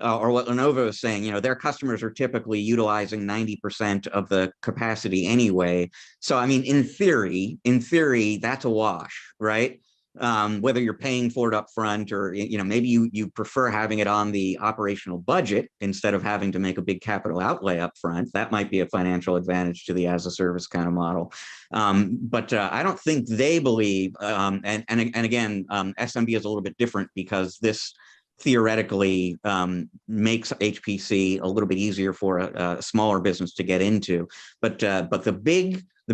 or what Lenovo is saying, you know, their customers are typically utilizing 90% of the capacity anyway. So, I mean, in theory, that's a wash, right? Whether you're paying for it up front, or, you know, maybe you prefer having it on the operational budget instead of having to make a big capital outlay up front. That might be a financial advantage to the as a service kind of model. But I don't think they believe, and again, SMB is a little bit different because this theoretically makes HPC a little bit easier for a smaller business to get into. But the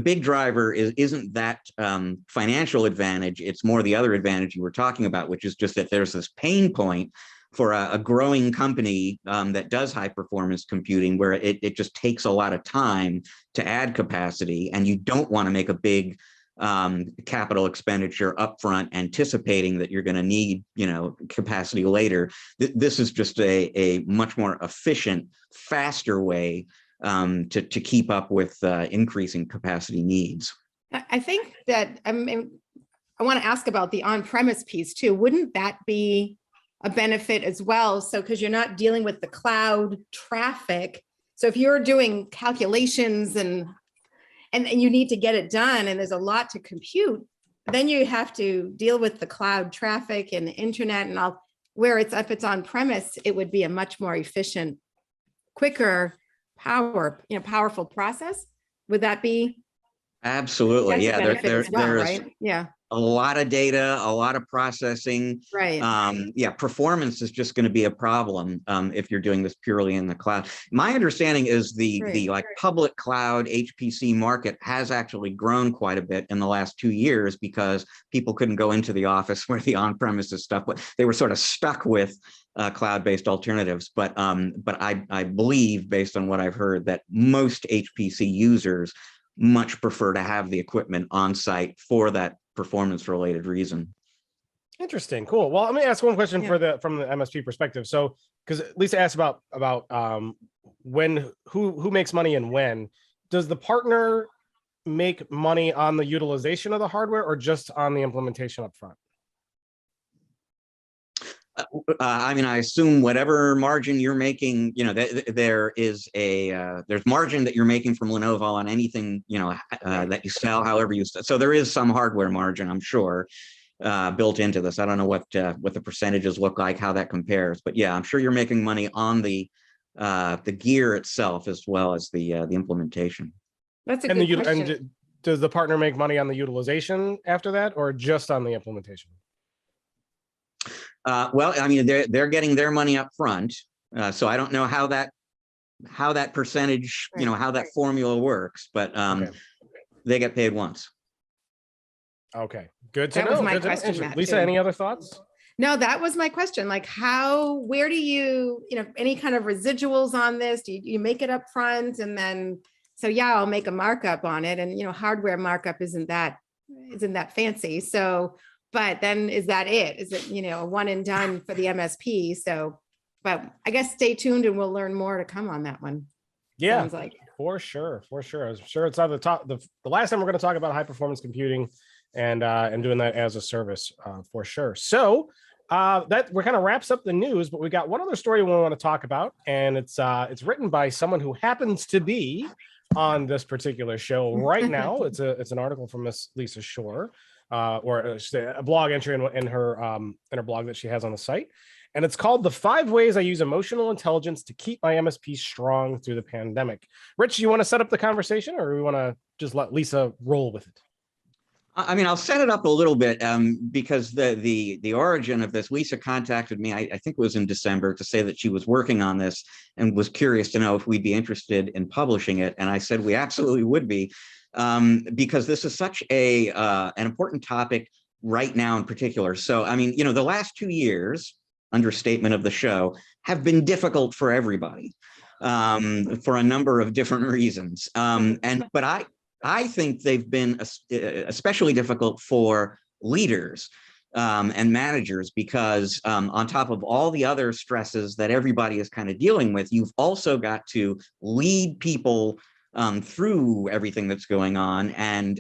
big driver isn't that financial advantage. It's more the other advantage you were talking about, which is just that there's this pain point for a growing company that does high performance computing, where it just takes a lot of time to add capacity, and you don't want to make a big capital expenditure upfront, anticipating that you're going to need, you know, capacity later. This is just a much more efficient, faster way to keep up with increasing capacity needs. I think that I want to ask about the on-premise piece too. Wouldn't that be a benefit as well? So, because you're not dealing with the cloud traffic. So if you're doing calculations and you need to get it done, and there's a lot to compute, then you have to deal with the cloud traffic and the internet and all. Where if it's on premise, it would be a much more efficient, quicker, powerful process. Would that be? Absolutely, yeah. There's right? Yeah. A lot of data, a lot of processing. Right. Yeah, performance is just going to be a problem if you're doing this purely in the cloud. My understanding is the like public cloud HPC market has actually grown quite a bit in the last 2 years, because people couldn't go into the office where the on-premises stuff, but they were sort of stuck with cloud-based alternatives. But I believe, based on what I've heard, that most HPC users much prefer to have the equipment on site for that performance related reason. Interesting. Cool. Well, let me ask one question from the MSP perspective. So, because Lisa asked about who makes money and when. Does the partner make money on the utilization of the hardware, or just on the implementation up front? I mean, I assume whatever margin you're making, you know, there's margin that you're making from Lenovo on anything, you know, that you sell, however you sell. So there is some hardware margin, I'm sure, built into this. I don't know what the percentages look like, how that compares, but yeah, I'm sure you're making money on the gear itself as well as the implementation. That's a good question. And does the partner make money on the utilization after that, or just on the implementation? Well, I mean, they're getting their money up front. So I don't know how that percentage, how that formula works, but Okay. they get paid once. Okay, good to That know. was my Good to know. question, Interesting. Matt, Lisa, too. any other thoughts? No, that was my question. Like where do you, any kind of residuals on this? Do you make it up front and then, so yeah, I'll make a markup on it. And, hardware markup isn't that fancy. So, but then is that it? Is it, a one and done for the MSP? So, but I guess stay tuned and we'll learn more to come on that one. Yeah, Sounds like. for sure. I'm sure it's on the top. The last time we're going to talk about high performance computing and doing that as a service for sure. So that kind of wraps up the news, but we got one other story we want to talk about, and it's written by someone who happens to be on this particular show right now. It's an article from Miss Lisa Shorr, or a blog entry in her blog that she has on the site. And it's called "The 5 Ways I Use Emotional Intelligence to Keep My MSP Strong Through the Pandemic." Rich, you want to set up the conversation, or we want to just let Lisa roll with it? I mean, I'll set it up a little bit because the origin of this, Lisa contacted me, I think it was in December, to say that she was working on this and was curious to know if we'd be interested in publishing it. And I said we absolutely would be, because this is such an important topic right now in particular. So, I mean, the last 2 years, understatement of the show, have been difficult for everybody for a number of different reasons. But I think they've been especially difficult for leaders and managers because on top of all the other stresses that everybody is kind of dealing with, you've also got to lead people through everything that's going on and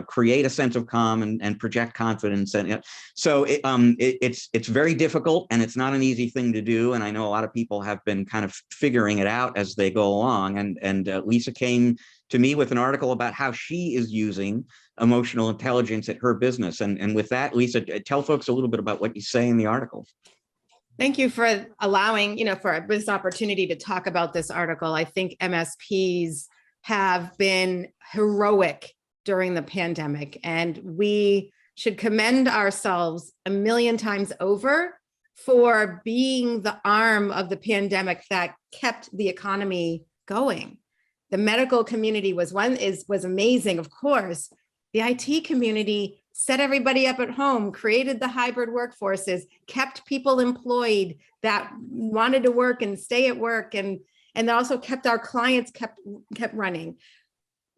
create a sense of calm and project confidence. And so it's very difficult, and it's not an easy thing to do. And I know a lot of people have been kind of figuring it out as they go along. And Lisa came to me with an article about how she is using emotional intelligence at her business. And with that, Lisa, tell folks a little bit about what you say in the article. Thank you for allowing, for this opportunity to talk about this article. I think MSPs have been heroic during the pandemic, and we should commend ourselves a million times over for being the arm of the pandemic that kept the economy going. The medical community was amazing, of course. The IT community set everybody up at home, created the hybrid workforces, kept people employed that wanted to work and stay at work, and also kept our clients kept running.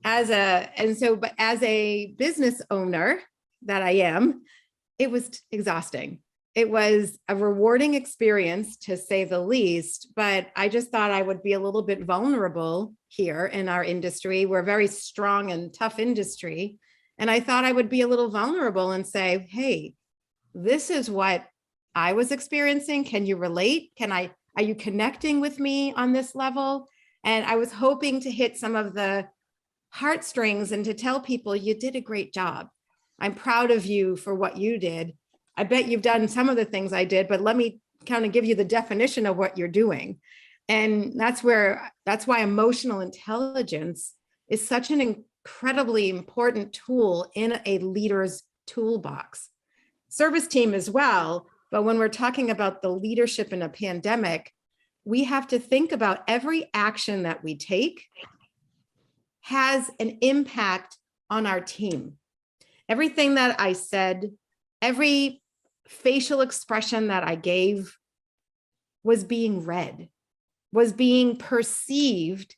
But as a business owner that I am, it was exhausting. It was a rewarding experience, to say the least, but I just thought I would be a little bit vulnerable here in our industry. We're a very strong and tough industry. And I thought I would be a little vulnerable and say, hey, this is what I was experiencing. Can you relate? Are you connecting with me on this level? And I was hoping to hit some of the heartstrings and to tell people you did a great job. I'm proud of you for what you did. I bet you've done some of the things I did, but let me kind of give you the definition of what you're doing. And that's why emotional intelligence is such an incredibly important tool in a leader's toolbox. Service team as well, but when we're talking about the leadership in a pandemic, we have to think about every action that we take has an impact on our team. Everything that I said, every facial expression that I gave was being read, was being perceived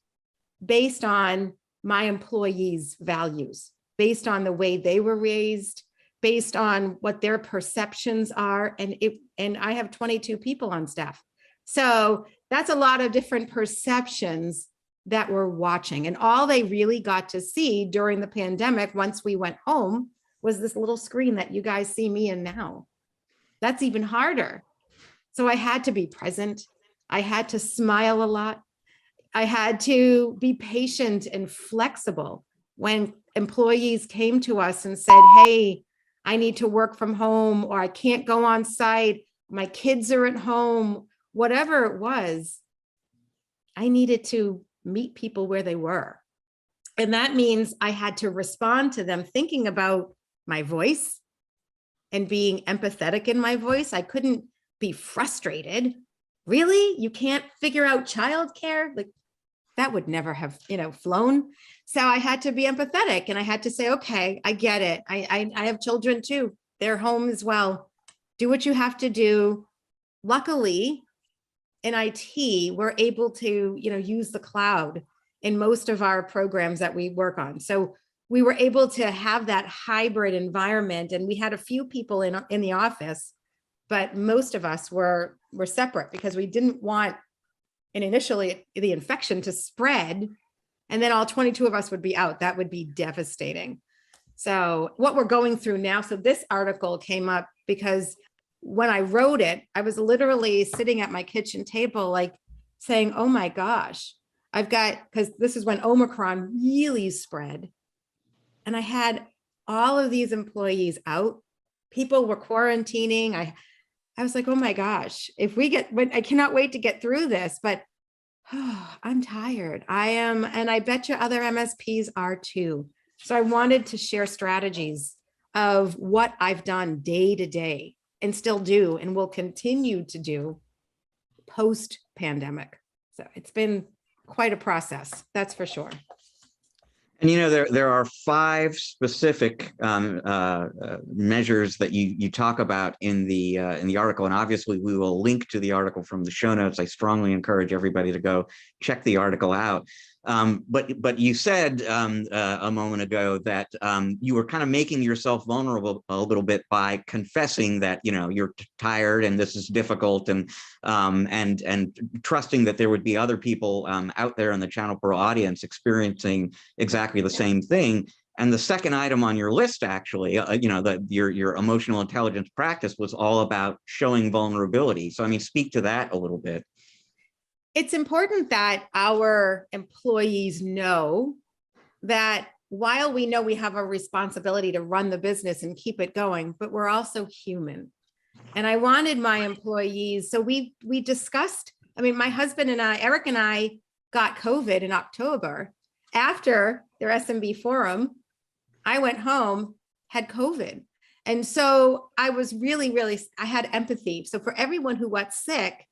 based on my employees' values, based on the way they were raised, based on what their perceptions are. And I have 22 people on staff. So that's a lot of different perceptions that we're watching. And all they really got to see during the pandemic, once we went home, was this little screen that you guys see me in now. That's even harder. So I had to be present. I had to smile a lot. I had to be patient and flexible when employees came to us and said, hey, I need to work from home, or I can't go on site. My kids are at home, whatever it was. I needed to meet people where they were. And that means I had to respond to them thinking about my voice and being empathetic in my voice. I couldn't be frustrated, really? You can't figure out childcare? Like that would never have, flown. So I had to be empathetic and I had to say, okay, I get it. I have children too. They're home as well. Do what you have to do. Luckily, in IT, we're able to, use the cloud in most of our programs that we work on. So we were able to have that hybrid environment, and we had a few people in the office, but most of us were separate because we didn't want, and initially the infection to spread, and then all 22 of us would be out. That would be devastating. So what we're going through now, so this article came up because when I wrote it, I was literally sitting at my kitchen table, like saying, oh my gosh, because this is when Omicron really spread. And I had all of these employees out. People were quarantining. I was like, oh my gosh, I cannot wait to get through this, but I'm tired. I am, and I bet you other MSPs are too. So I wanted to share strategies of what I've done day to day and still do and will continue to do post-pandemic. So it's been quite a process, that's for sure. And there are 5 specific measures that you talk about in the article, and obviously we will link to the article from the show notes. I strongly encourage everybody to go check the article out. But you said a moment ago that you were kind of making yourself vulnerable a little bit by confessing that you're tired and this is difficult, and trusting that there would be other people out there in the ChannelPro audience experiencing exactly the same thing. And the second item on your list, actually, your emotional intelligence practice was all about showing vulnerability. So, I mean, speak to that a little bit. It's important that our employees know that while we know we have a responsibility to run the business and keep it going, but we're also human. And I wanted my employees, so we discussed, my husband and I, Eric and I got COVID in October. After their SMB forum, I went home, had COVID. And so I was really, I had empathy. So for everyone who got sick,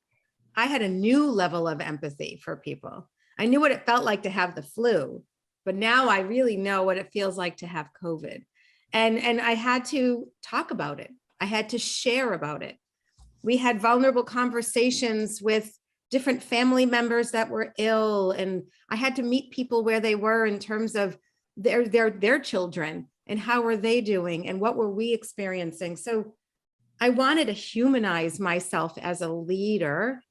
I had a new level of empathy for people. I knew what it felt like to have the flu, but now I really know what it feels like to have COVID. And I had to talk about it. I had to share about it. We had vulnerable conversations with different family members that were ill, and I had to meet people where they were in terms of their children and how were they doing and what were we experiencing. So I wanted to humanize myself as a leader,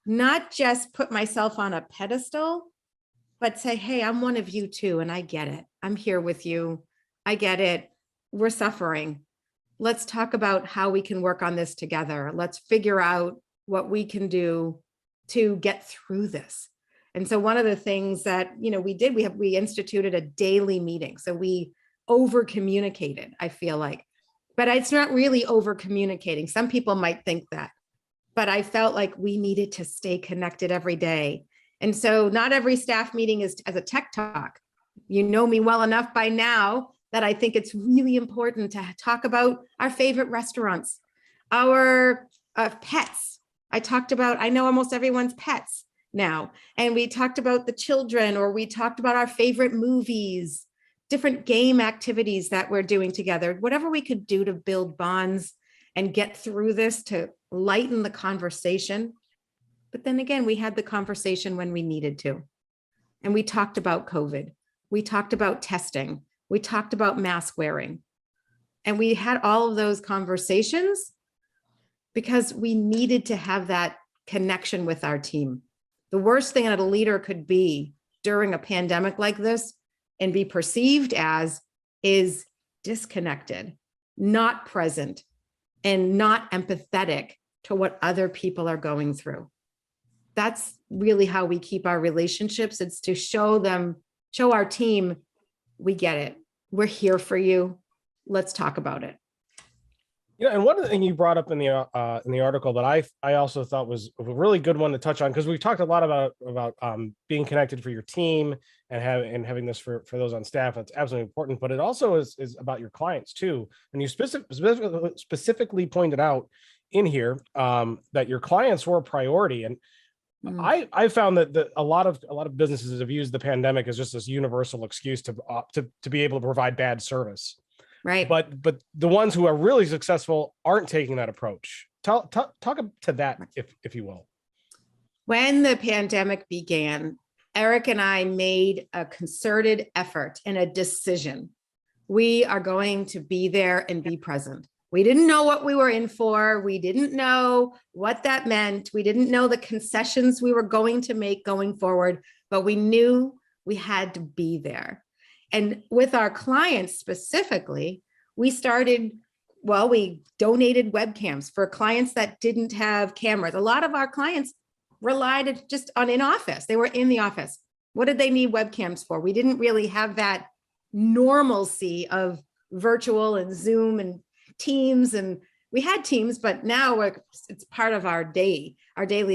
not just put myself on a pedestal, but say, hey, I'm one of you too, and I get it. I'm here with you. I get it. We're suffering. Let's talk about how we can work on this together. Let's figure out what we can do to get through this. And so one of the things that, we did, we instituted a daily meeting. So we over communicated, I feel like, but it's not really over communicating. Some people might think that, but I felt like we needed to stay connected every day. And so not every staff meeting is as a tech talk. You know me well enough by now that I think it's really important to talk about our favorite restaurants, our pets. I know almost everyone's pets now. And we talked about the children, or we talked about our favorite movies, different game activities that we're doing together, whatever we could do to build bonds and get through this, to lighten the conversation. But then again, we had the conversation when we needed to. And we talked about COVID. We talked about testing. We talked about mask wearing. And we had all of those conversations because we needed to have that connection with our team. The worst thing that a leader could be during a pandemic like this and be perceived as is disconnected, not present, and not empathetic to what other people are going through. That's really how we keep our relationships. It's to show our team, we get it. We're here for you. Let's talk about it. And one of the things you brought up in the article that I also thought was a really good one to touch on, because we've talked a lot about being connected for your team and having this for those on staff. It's absolutely important, but it also is about your clients too. And you specifically pointed out in here that your clients were a priority. And Mm. I found that a lot of businesses have used the pandemic as just this universal excuse to be able to provide bad service. Right. But the ones who are really successful aren't taking that approach. Talk to that, if you will. When the pandemic began, Eric and I made a concerted effort and a decision. We are going to be there and be present. We didn't know what we were in for. We didn't know what that meant. We didn't know the concessions we were going to make going forward, but we knew we had to be there. And with our clients specifically, we donated webcams for clients that didn't have cameras. A lot of our clients relied just on in-office. They were in the office. What did they need webcams for? We didn't really have that normalcy of virtual and Zoom and Teams, and we had Teams, but now it's part of our daily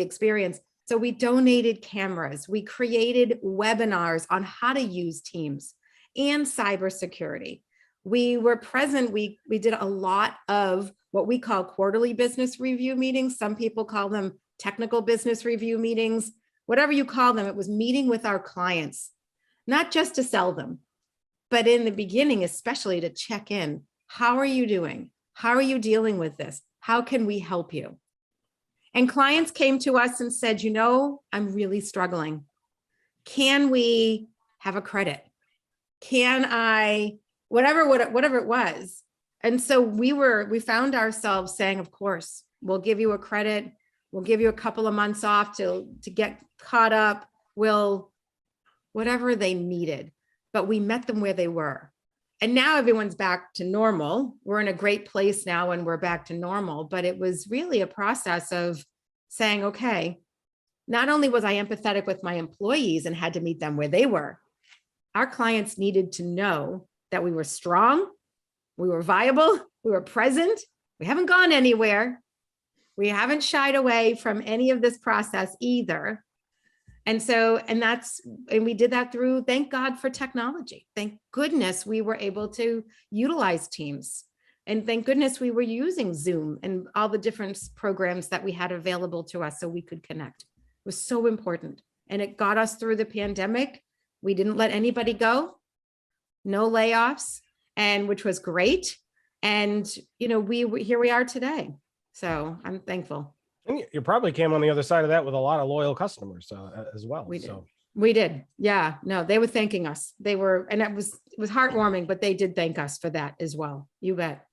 experience. So we donated cameras. We created webinars on how to use Teams and cybersecurity. We were present. We did a lot of what we call quarterly business review meetings. Some people call them technical business review meetings. Whatever you call them, it was meeting with our clients, not just to sell them, but in the beginning, especially to check in. How are you doing? How are you dealing with this? How can we help you? And clients came to us and said, I'm really struggling. Can we have a credit? Can I, whatever it was. And so we found ourselves saying, of course, we'll give you a credit. We'll give you a couple of months off to get caught up. Whatever they needed, but we met them where they were. And now everyone's back to normal. We're in a great place now and we're back to normal, but it was really a process of saying, okay, not only was I empathetic with my employees and had to meet them where they were, our clients needed to know that we were strong, we were viable, we were present, we haven't gone anywhere. We haven't shied away from any of this process either. And we did that through, thank God for technology. Thank goodness we were able to utilize Teams. And thank goodness we were using Zoom and all the different programs that we had available to us so we could connect. It was so important. And it got us through the pandemic. We didn't let anybody go, no layoffs, and which was great. And, here we are today. So I'm thankful. And you probably came on the other side of that with a lot of loyal customers as well. We did. Yeah, no, they were thanking us. And it was heartwarming, but they did thank us for that as well. You bet.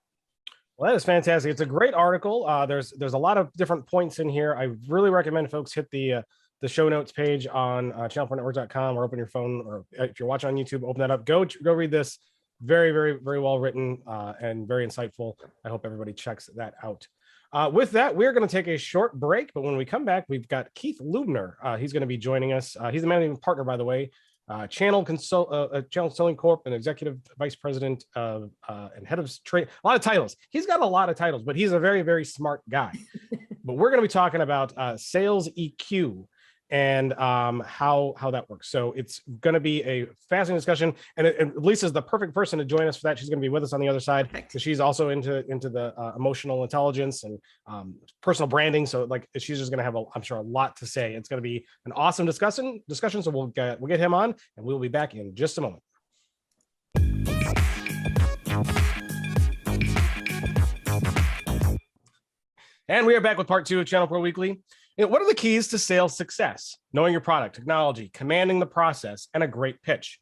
Well, that is fantastic. It's a great article. There's a lot of different points in here. I really recommend folks hit the show notes page on channelpronetwork.com or open your phone, or if you're watching on YouTube, open that up. Go read this. Very, very, very well written and very insightful. I hope everybody checks that out. With that, we're going to take a short break, but when we come back, we've got Keith Lubner. He's going to be joining us. He's the managing partner, by the way, Channel Consulting Corp, and executive vice president and head of trade. A lot of titles. He's got a lot of titles, but he's a very, very smart guy. But we're going to be talking about sales EQ and how that works. So it's going to be a fascinating discussion, and Lisa's the perfect person to join us for that. She's going to be with us on the other side because she's also into the emotional intelligence and personal branding. So she's just going to have I'm sure a lot to say. It's going to be an awesome discussion. So we'll get him on, and we'll be back in just a moment. And we are back with part 2 of Channel Pro Weekly. What are the keys to sales success? Knowing your product, technology, commanding the process, and a great pitch.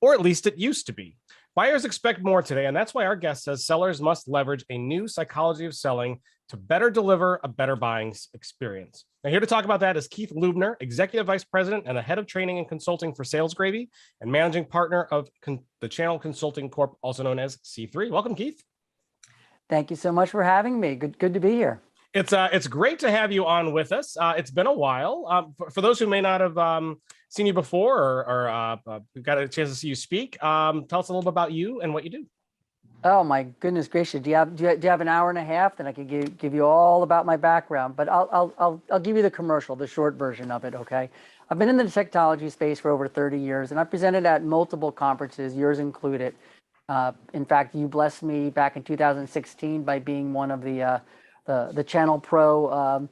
Or at least it used to be. Buyers expect more today, and that's why our guest says sellers must leverage a new psychology of selling to better deliver a better buying experience. Now, here to talk about that is Keith Lubner, Executive Vice President and the Head of Training and Consulting for Sales Gravy, and Managing Partner of the Channel Consulting Corp, also known as C3. Welcome, Keith. Thank you so much for having me. Good to be here. It's great to have you on with us. It's been a while. For those who may not have seen you before or got a chance to see you speak, tell us a little bit about you and what you do. Oh my goodness gracious! Do you have an hour and a half? Then I can give you all about my background. But I'll give you the commercial, the short version of it. Okay. I've been in the technology space for over 30 years, and I presented at multiple conferences, yours included. In fact, you blessed me back in 2016 by being one of the the ChannelPro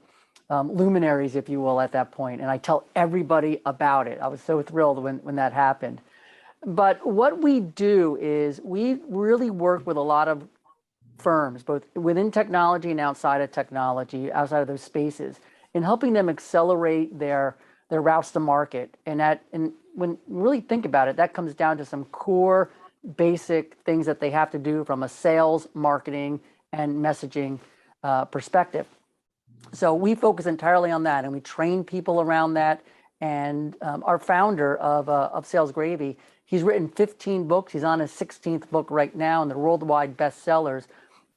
luminaries, if you will, at that point. And I tell everybody about it. I was so thrilled when that happened. But what we do is we really work with a lot of firms, both within technology and outside of technology, outside of those spaces, in helping them accelerate their routes to market. And when you really think about it, that comes down to some core basic things that they have to do from a sales, marketing, and messaging perspective. So we focus entirely on that, and we train people around that. And our founder of Sales Gravy, he's written 15 books. He's on his 16th book right now, and they're worldwide bestsellers.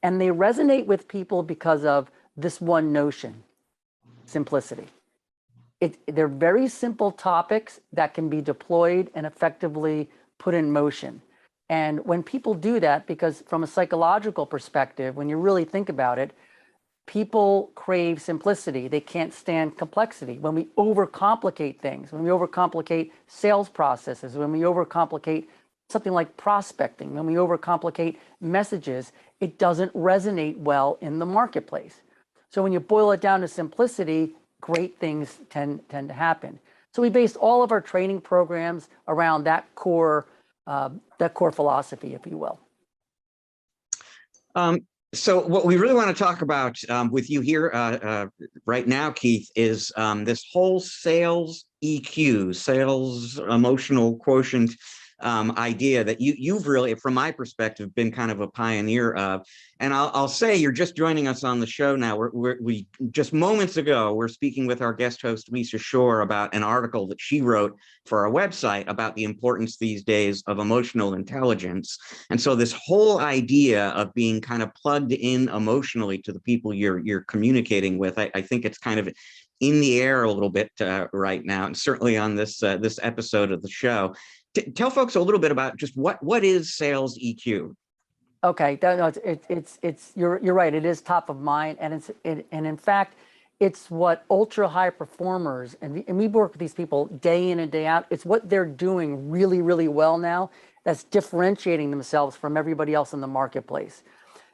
And they resonate with people because of this one notion: simplicity. They're very simple topics that can be deployed and effectively put in motion. And when people do that, because from a psychological perspective, when you really think about it, people crave simplicity. They can't stand complexity. When we overcomplicate things, when we overcomplicate sales processes, when we overcomplicate something like prospecting, when we overcomplicate messages, it doesn't resonate well in the marketplace. So when you boil it down to simplicity, great things tend to happen. So we based all of our training programs around that core philosophy, if you will. So what we really want to talk about with you here right now, Keith, is this whole sales EQ, sales emotional quotient idea that you've really, from my perspective, been kind of a pioneer of. And I'll say, you're just joining us on the show now. We just moments ago, we're speaking with our guest host, Lisa Shorr, about an article that she wrote for our website about the importance these days of emotional intelligence. And so this whole idea of being kind of plugged in emotionally to the people you're communicating with, I think it's kind of in the air a little bit right now, and certainly on this episode of the show. Tell folks a little bit about just what is sales EQ. Okay, no, it's you're right. It is top of mind, and in fact, it's what ultra high performers, and we work with these people day in and day out. It's what they're doing really, really well now that's differentiating themselves from everybody else in the marketplace.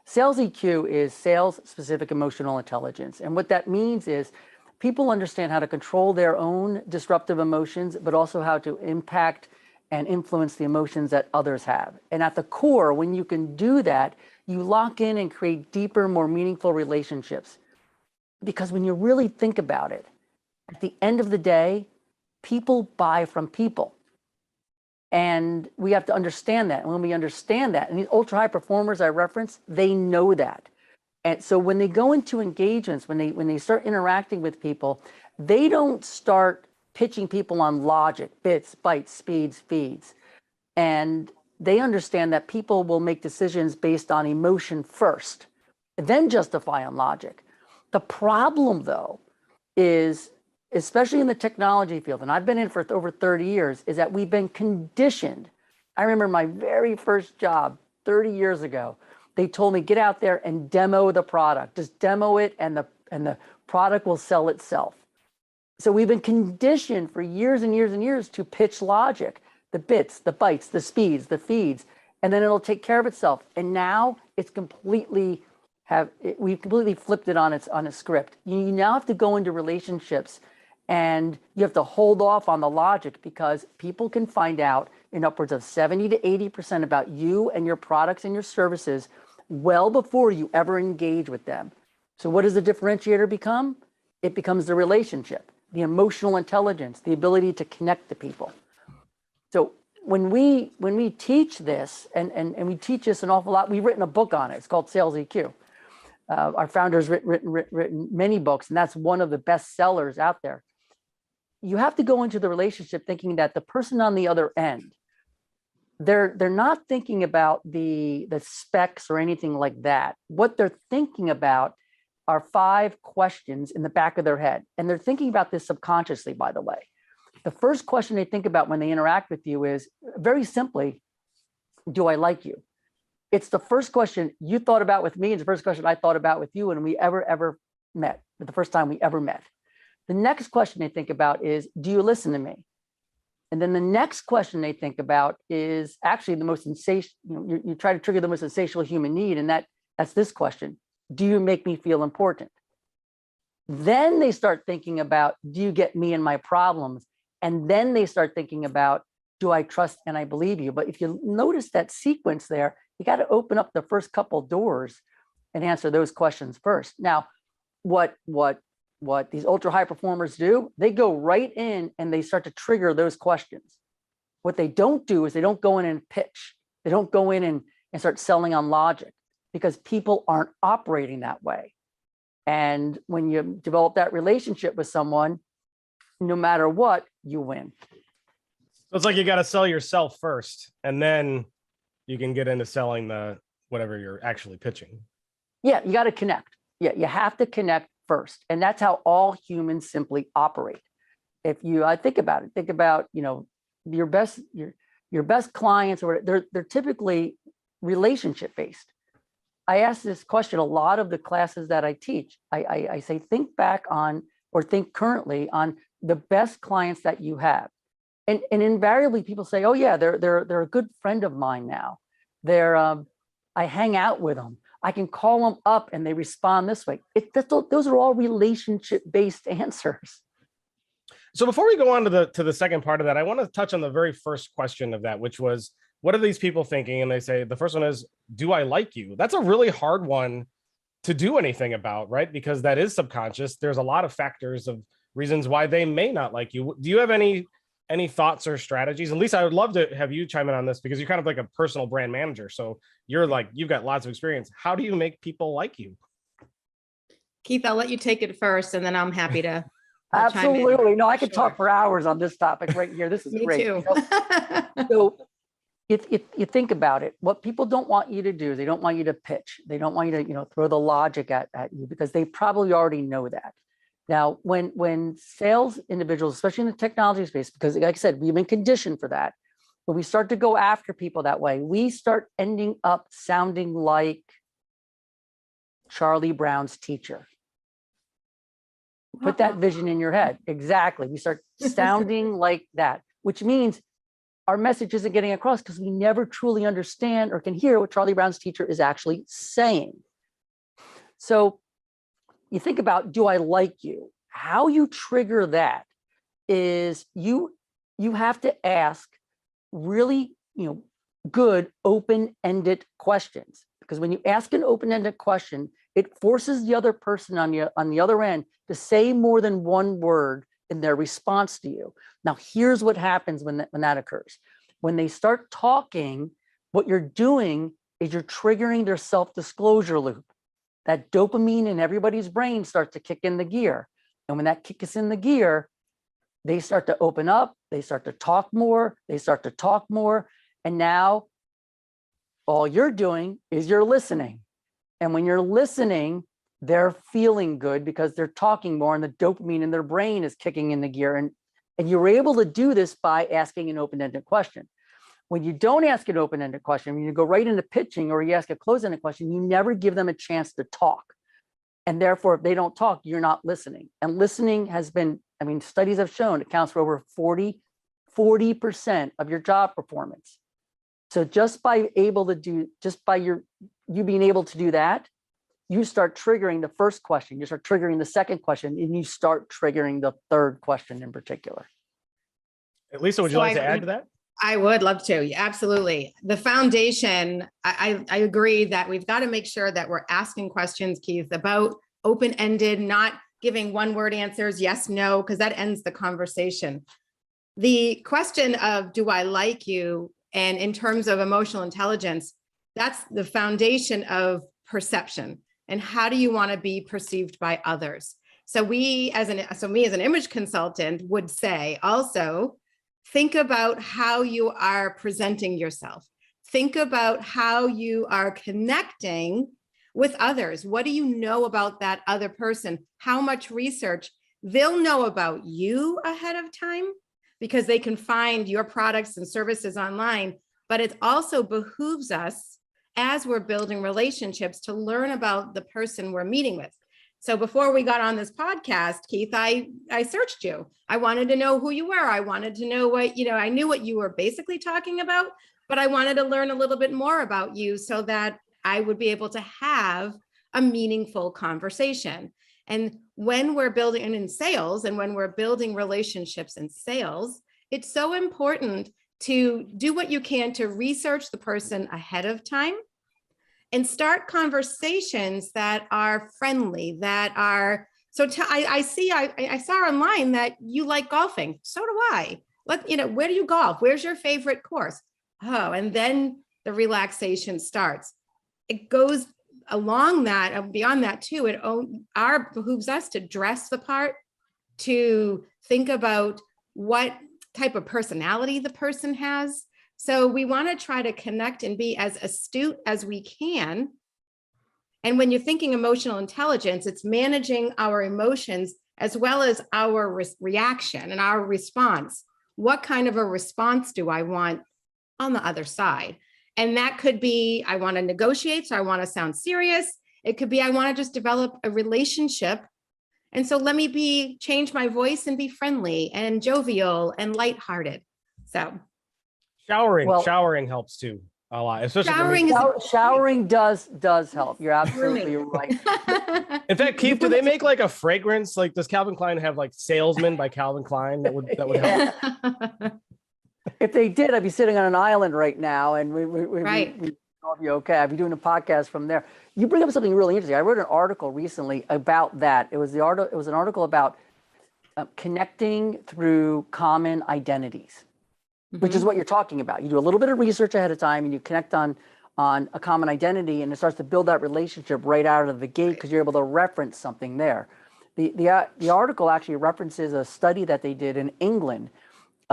Sales EQ is sales specific emotional intelligence, and what that means is people understand how to control their own disruptive emotions, but also how to impact and influence the emotions that others have. And at the core, when you can do that, you lock in and create deeper, more meaningful relationships. Because when you really think about it, at the end of the day, people buy from people. And we have to understand that. And when we understand that, and these ultra high performers I reference, they know that. And so when they go into engagements, when they start interacting with people, they don't start pitching people on logic, bits, bytes, speeds, feeds. And they understand that people will make decisions based on emotion first, then justify on logic. The problem, though, is, especially in the technology field, and I've been in for over 30 years, is that we've been conditioned. I remember my very first job 30 years ago. They told me, get out there and demo the product. Just demo it, and the product will sell itself. So we've been conditioned for years and years and years to pitch logic, the bits, the bytes, the speeds, the feeds, and then it'll take care of itself. And now it's we've completely flipped it on its script. You now have to go into relationships, and you have to hold off on the logic, because people can find out in upwards of 70 to 80% about you and your products and your services well before you ever engage with them. So what does the differentiator become? It becomes the relationship, the emotional intelligence, the ability to connect to people. So when we teach this, and we teach this an awful lot, we've written a book on it. It's called Sales EQ. Our founder's written many books, and that's one of the best sellers out there. You have to go into the relationship thinking that the person on the other end, they're not thinking about the specs or anything like that. What they're thinking about are 5 questions in the back of their head. And they're thinking about this subconsciously, by the way. The first question they think about when they interact with you is, very simply, do I like you? It's the first question you thought about with me, and the first question I thought about with you when we ever met, the first time we ever met. The next question they think about is, do you listen to me? And then the next question they think about is actually the most insatiable, you try to trigger the most insatiable human need, and that's this question: do you make me feel important? Then they start thinking about, do you get me and my problems? And then they start thinking about, do I trust and I believe you? But if you notice that sequence there, you got to open up the first couple doors and answer those questions first. Now, what these ultra high performers do, they go right in and they start to trigger those questions. What they don't do is they don't go in and pitch. They don't go in and start selling on logic, because people aren't operating that way. And when you develop that relationship with someone, no matter what, you win. So it's like you got to sell yourself first, and then you can get into selling the whatever you're actually pitching. Yeah, you got to connect. Yeah, you have to connect first. And that's how all humans simply operate. If you think about it, think about, your best clients, or they're typically relationship based. I ask this question a lot of the classes that I teach. I say, think back on, or think currently on the best clients that you have. And invariably people say, oh yeah, they're a good friend of mine now. I hang out with them. I can call them up and they respond this way. Those are all relationship-based answers. So before we go on to the second part of that, I want to touch on the very first question of that, which was, what are these people thinking? And they say, the first one is, do I like you? That's a really hard one to do anything about, right? Because that is subconscious. There's a lot of factors of reasons why they may not like you. Do you have any thoughts or strategies? And Lisa, I would love to have you chime in on this, because you're kind of like a personal brand manager. So you've got lots of experience. How do you make people like you? Keith, I'll let you take it first, and then I'm happy to. Absolutely. No, I could talk for hours on this topic right here. This is Me great. too. So if you think about it, what people don't want you to do is they don't want you to pitch. They don't want you to, throw the logic at you, because they probably already know that. Now, when sales individuals, especially in the technology space, because like I said, we've been conditioned for that. When we start to go after people that way, we start ending up sounding like Charlie Brown's teacher. Put that vision in your head. Exactly. We start sounding like that, which means our message isn't getting across, because we never truly understand or can hear what Charlie Brown's teacher is actually saying. So you think about, do I like you? How you trigger that is you have to ask really, good open-ended questions. Because when you ask an open-ended question, it forces the other person on the other end to say more than one word in their response to you. Now, here's what happens when that occurs. When they start talking, what you're doing is you're triggering their self-disclosure loop. That dopamine in everybody's brain starts to kick in the gear. And when that kicks in the gear, they start to open up, they start to talk more, and now all you're doing is you're listening. And when you're listening, they're feeling good because they're talking more, and the dopamine in their brain is kicking in the gear. And you're able to do this by asking an open-ended question. When you don't ask an open-ended question, when you go right into pitching, or you ask a close-ended question, you never give them a chance to talk. And therefore, if they don't talk, you're not listening. And listening has been, studies have shown it counts for over 40% of your job performance. So just by you being able to do that, you start triggering the first question, you start triggering the second question, and you start triggering the third question in particular. Lisa, would you like to add to that? I would love to. Absolutely. The foundation, I agree that we've got to make sure that we're asking questions, Keith, about open-ended, not giving one-word answers, yes, no, because that ends the conversation. The question of, do I like you? And in terms of emotional intelligence, that's the foundation of perception. And how do you want to be perceived by others? So me as an image consultant would say also, think about how you are presenting yourself. Think about how you are connecting with others. What do you know about that other person? How much research? They'll know about you ahead of time because they can find your products and services online, but it also behooves us as we're building relationships to learn about the person we're meeting with. So before we got on this podcast, Keith, I searched you. I wanted to know who you were. I wanted to know what, I knew what you were basically talking about, but I wanted to learn a little bit more about you so that I would be able to have a meaningful conversation. And when we're building, and in sales, and when we're building relationships in sales, it's so important to do what you can to research the person ahead of time and start conversations that are friendly, that are, so I saw online that you like golfing. So do I. Where do you golf? Where's your favorite course? Oh, and then the relaxation starts. It goes along that and beyond that too. It behooves us to dress the part, to think about what type of personality the person has. So we want to try to connect and be as astute as we can. And when you're thinking emotional intelligence, it's managing our emotions as well as our reaction and our response. What kind of a response do I want on the other side? And that could be, I want to negotiate, so I want to sound serious. It could be, I want to just develop a relationship. And so let me change my voice and be friendly and jovial and lighthearted. So showering helps too a lot, especially showering does help. You're absolutely right. In fact, Keith, do they make like a fragrance? Like, does Calvin Klein have like Salesman by Calvin Klein that would help? If they did, I'd be sitting on an island right now, and we'd all be okay. I'd be doing a podcast from there. You bring up something really interesting. I wrote an article recently about that. It was an article about connecting through common identities, which is what you're talking about. You do a little bit of research ahead of time, and you connect on a common identity, and it starts to build that relationship right out of the gate because you're able to reference something there. The article actually references a study that they did in England.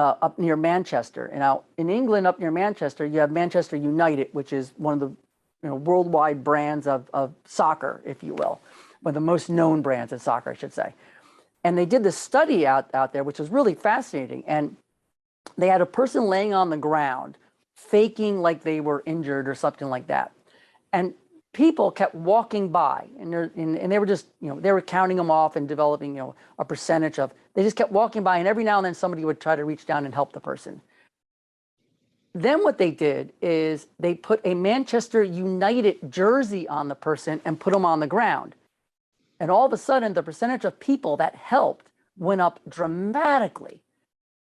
Up near Manchester. And now in England, up near Manchester, you have Manchester United, which is one of the worldwide brands of soccer, if you will, one of the most known brands in soccer, I should say. And they did this study out there, which was really fascinating. And they had a person laying on the ground, faking like they were injured or something like that. And people kept walking by, and they were just, they were counting them off and developing, a percentage of. They just kept walking by, and every now and then somebody would try to reach down and help the person. Then what they did is they put a Manchester United jersey on the person and put them on the ground. And all of a sudden, the percentage of people that helped went up dramatically,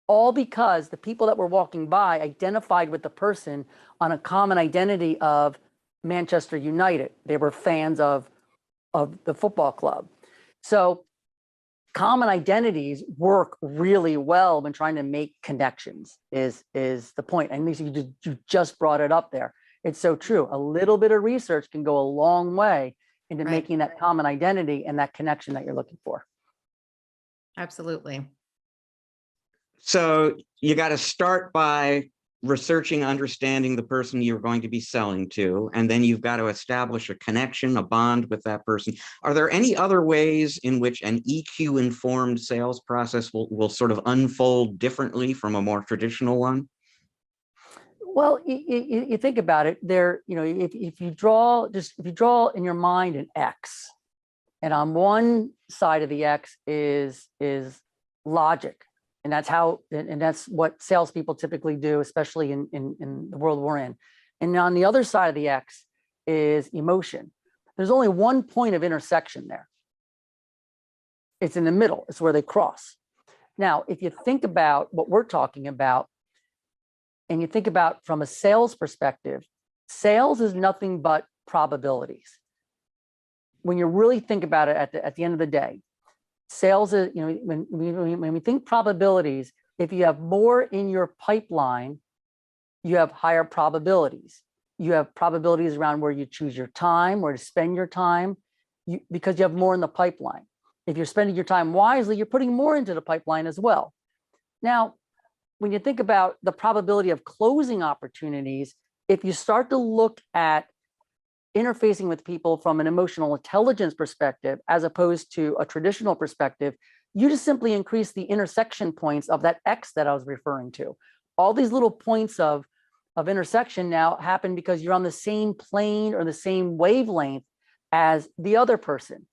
all because the people that were walking by identified with the person on a common identity of Manchester United. They were fans of the football club. So common identities work really well when trying to make connections is the point. And Lisa, you just brought it up there. It's so true. A little bit of research can go a long way into making that common identity and that connection that you're looking for. Absolutely. So you got to start by researching, understanding the person you're going to be selling to, and then you've got to establish a connection, a bond with that person. Are there any other ways in which an EQ-informed sales process will sort of unfold differently from a more traditional one? Well, you think about it. There, if you draw in your mind an X, and on one side of the X is logic. And that's what salespeople typically do, especially in the world we're in. And on the other side of the X is emotion. There's only one point of intersection there. It's in the middle. It's where they cross. Now, if you think about what we're talking about, and you think about from a sales perspective, sales is nothing but probabilities. When you really think about it at the end of the day, sales is, when we think probabilities, if you have more in your pipeline, you have higher probabilities. You have probabilities around where you choose your time, where to spend your time, because you have more in the pipeline. If you're spending your time wisely, you're putting more into the pipeline as well. Now, when you think about the probability of closing opportunities, if you start to look at interfacing with people from an emotional intelligence perspective, as opposed to a traditional perspective, you just simply increase the intersection points of that X that I was referring to. All these little points of intersection now happen because you're on the same plane or the same wavelength as the other person.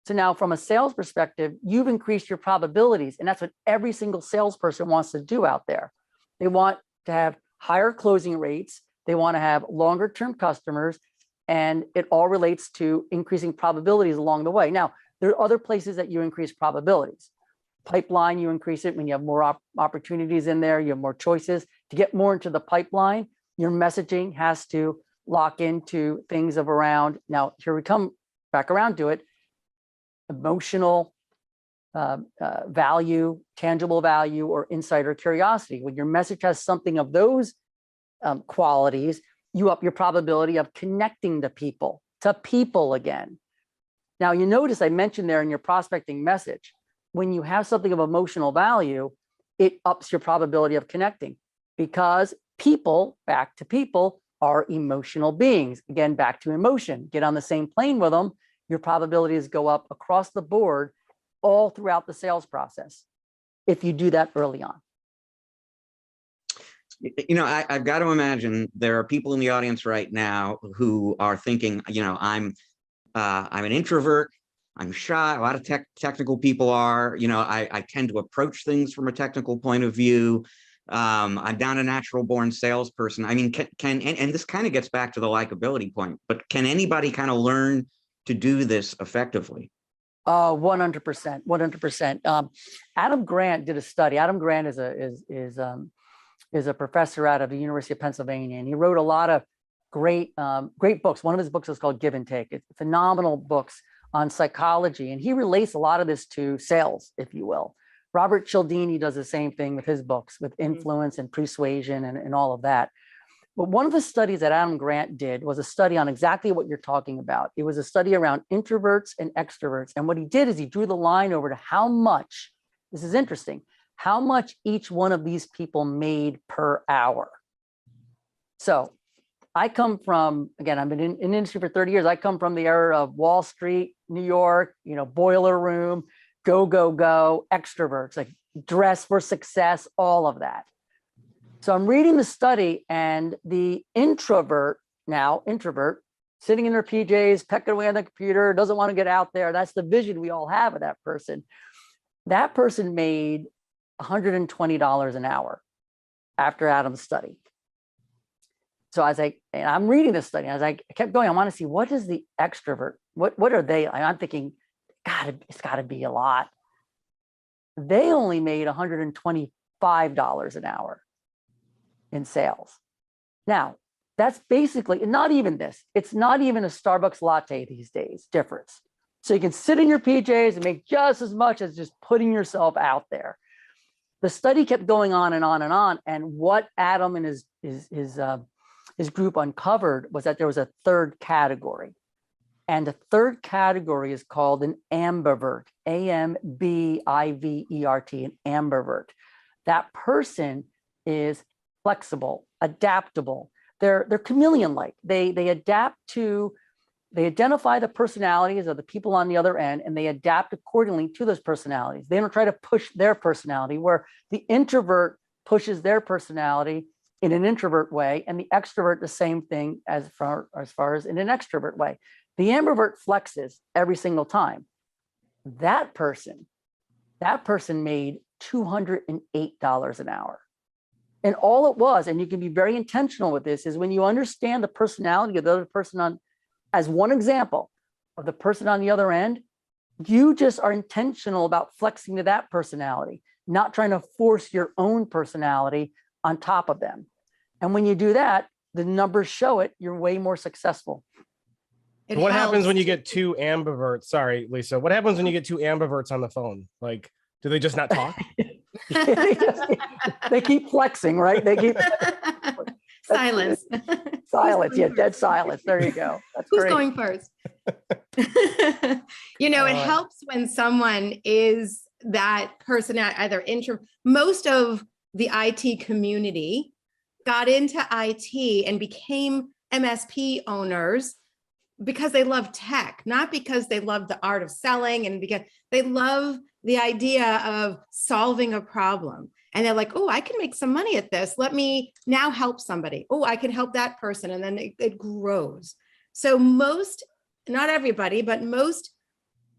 So now from a sales perspective, you've increased your probabilities, and that's what every single salesperson wants to do out there. They want to have higher closing rates. They want to have longer term customers. And it all relates to increasing probabilities along the way. Now, there are other places that you increase probabilities. Pipeline, you increase it when you have more opportunities in there, you have more choices. To get more into the pipeline, your messaging has to lock into things of around, now here we come back around to it, emotional value, tangible value, or insider curiosity. When your message has something of those qualities, you up your probability of connecting to people again. Now, you notice I mentioned there in your prospecting message, when you have something of emotional value, it ups your probability of connecting, because people, back to people, are emotional beings. Again, back to emotion. Get on the same plane with them, your probabilities go up across the board all throughout the sales process if you do that early on. You know, I've got to imagine there are people in the audience right now who are thinking, you know, I'm an introvert, I'm shy. A lot of technical people are, you know, I tend to approach things from a technical point of view. I'm not a natural born salesperson. I mean, and this kind of gets back to the likability point, but can anybody kind of learn to do this effectively? 100%, 100%. Adam Grant did a study. Adam Grant is a professor out of the University of Pennsylvania, and he wrote a lot of great books. One of his books is called Give and Take. It's phenomenal books on psychology, and he relates a lot of this to sales, if you will. Robert Cialdini does the same thing with his books, with influence and persuasion and all of that. But one of the studies that Adam Grant did was a study on exactly what you're talking about. It was a study around introverts and extroverts. And what he did is he drew the line over to how much, this is interesting, how much each one of these people made per hour. So I come from, again, I've been in industry for 30 years. I come from the era of Wall Street, New York, you know, boiler room, go, go, go, extroverts, like dress for success, all of that. So I'm reading the study, and the introvert, sitting in their PJs, pecking away on the computer, doesn't want to get out there. That's the vision we all have of that person. That person made $120 an hour after Adam's study. So I'm reading this study, as I kept going, I want to see, what is the extrovert? What are they? I'm thinking, God, it's got to be a lot. They only made $125 an hour in sales. Now, that's basically not even this. It's not even a Starbucks latte these days difference. So you can sit in your PJs and make just as much as just putting yourself out there. The study kept going on and on and on. And what Adam and his group uncovered was that there was a third category. And the third category is called an ambivert, ambivert, an ambivert. That person is flexible, adaptable. They're chameleon-like. They identify the personalities of the people on the other end, and they adapt accordingly to those personalities. They don't try to push their personality, where the introvert pushes their personality in an introvert way, and the extrovert the same thing as far as in an extrovert way. The ambivert flexes every single time. That person made $208 an hour. And all it was, and you can be very intentional with this, is when you understand the personality of the other person as one example of the person on the other end, you just are intentional about flexing to that personality, not trying to force your own personality on top of them. And when you do that, the numbers show it, you're way more successful. What happens when you get two ambiverts? Sorry, Lisa. What happens when you get two ambiverts on the phone? Like, do they just not talk? They keep flexing, right? They keep silence. Silence. Yeah, dead silence. There you go. That's Who's great. going first? You know, it helps when someone is that person, either introvert. Most of the IT community got into IT and became MSP owners because they love tech, not because they love the art of selling, and because they love the idea of solving a problem. And they're like, oh, I can make some money at this. Let me now help somebody. Oh, I can help that person. And then it grows. So most, not everybody, but most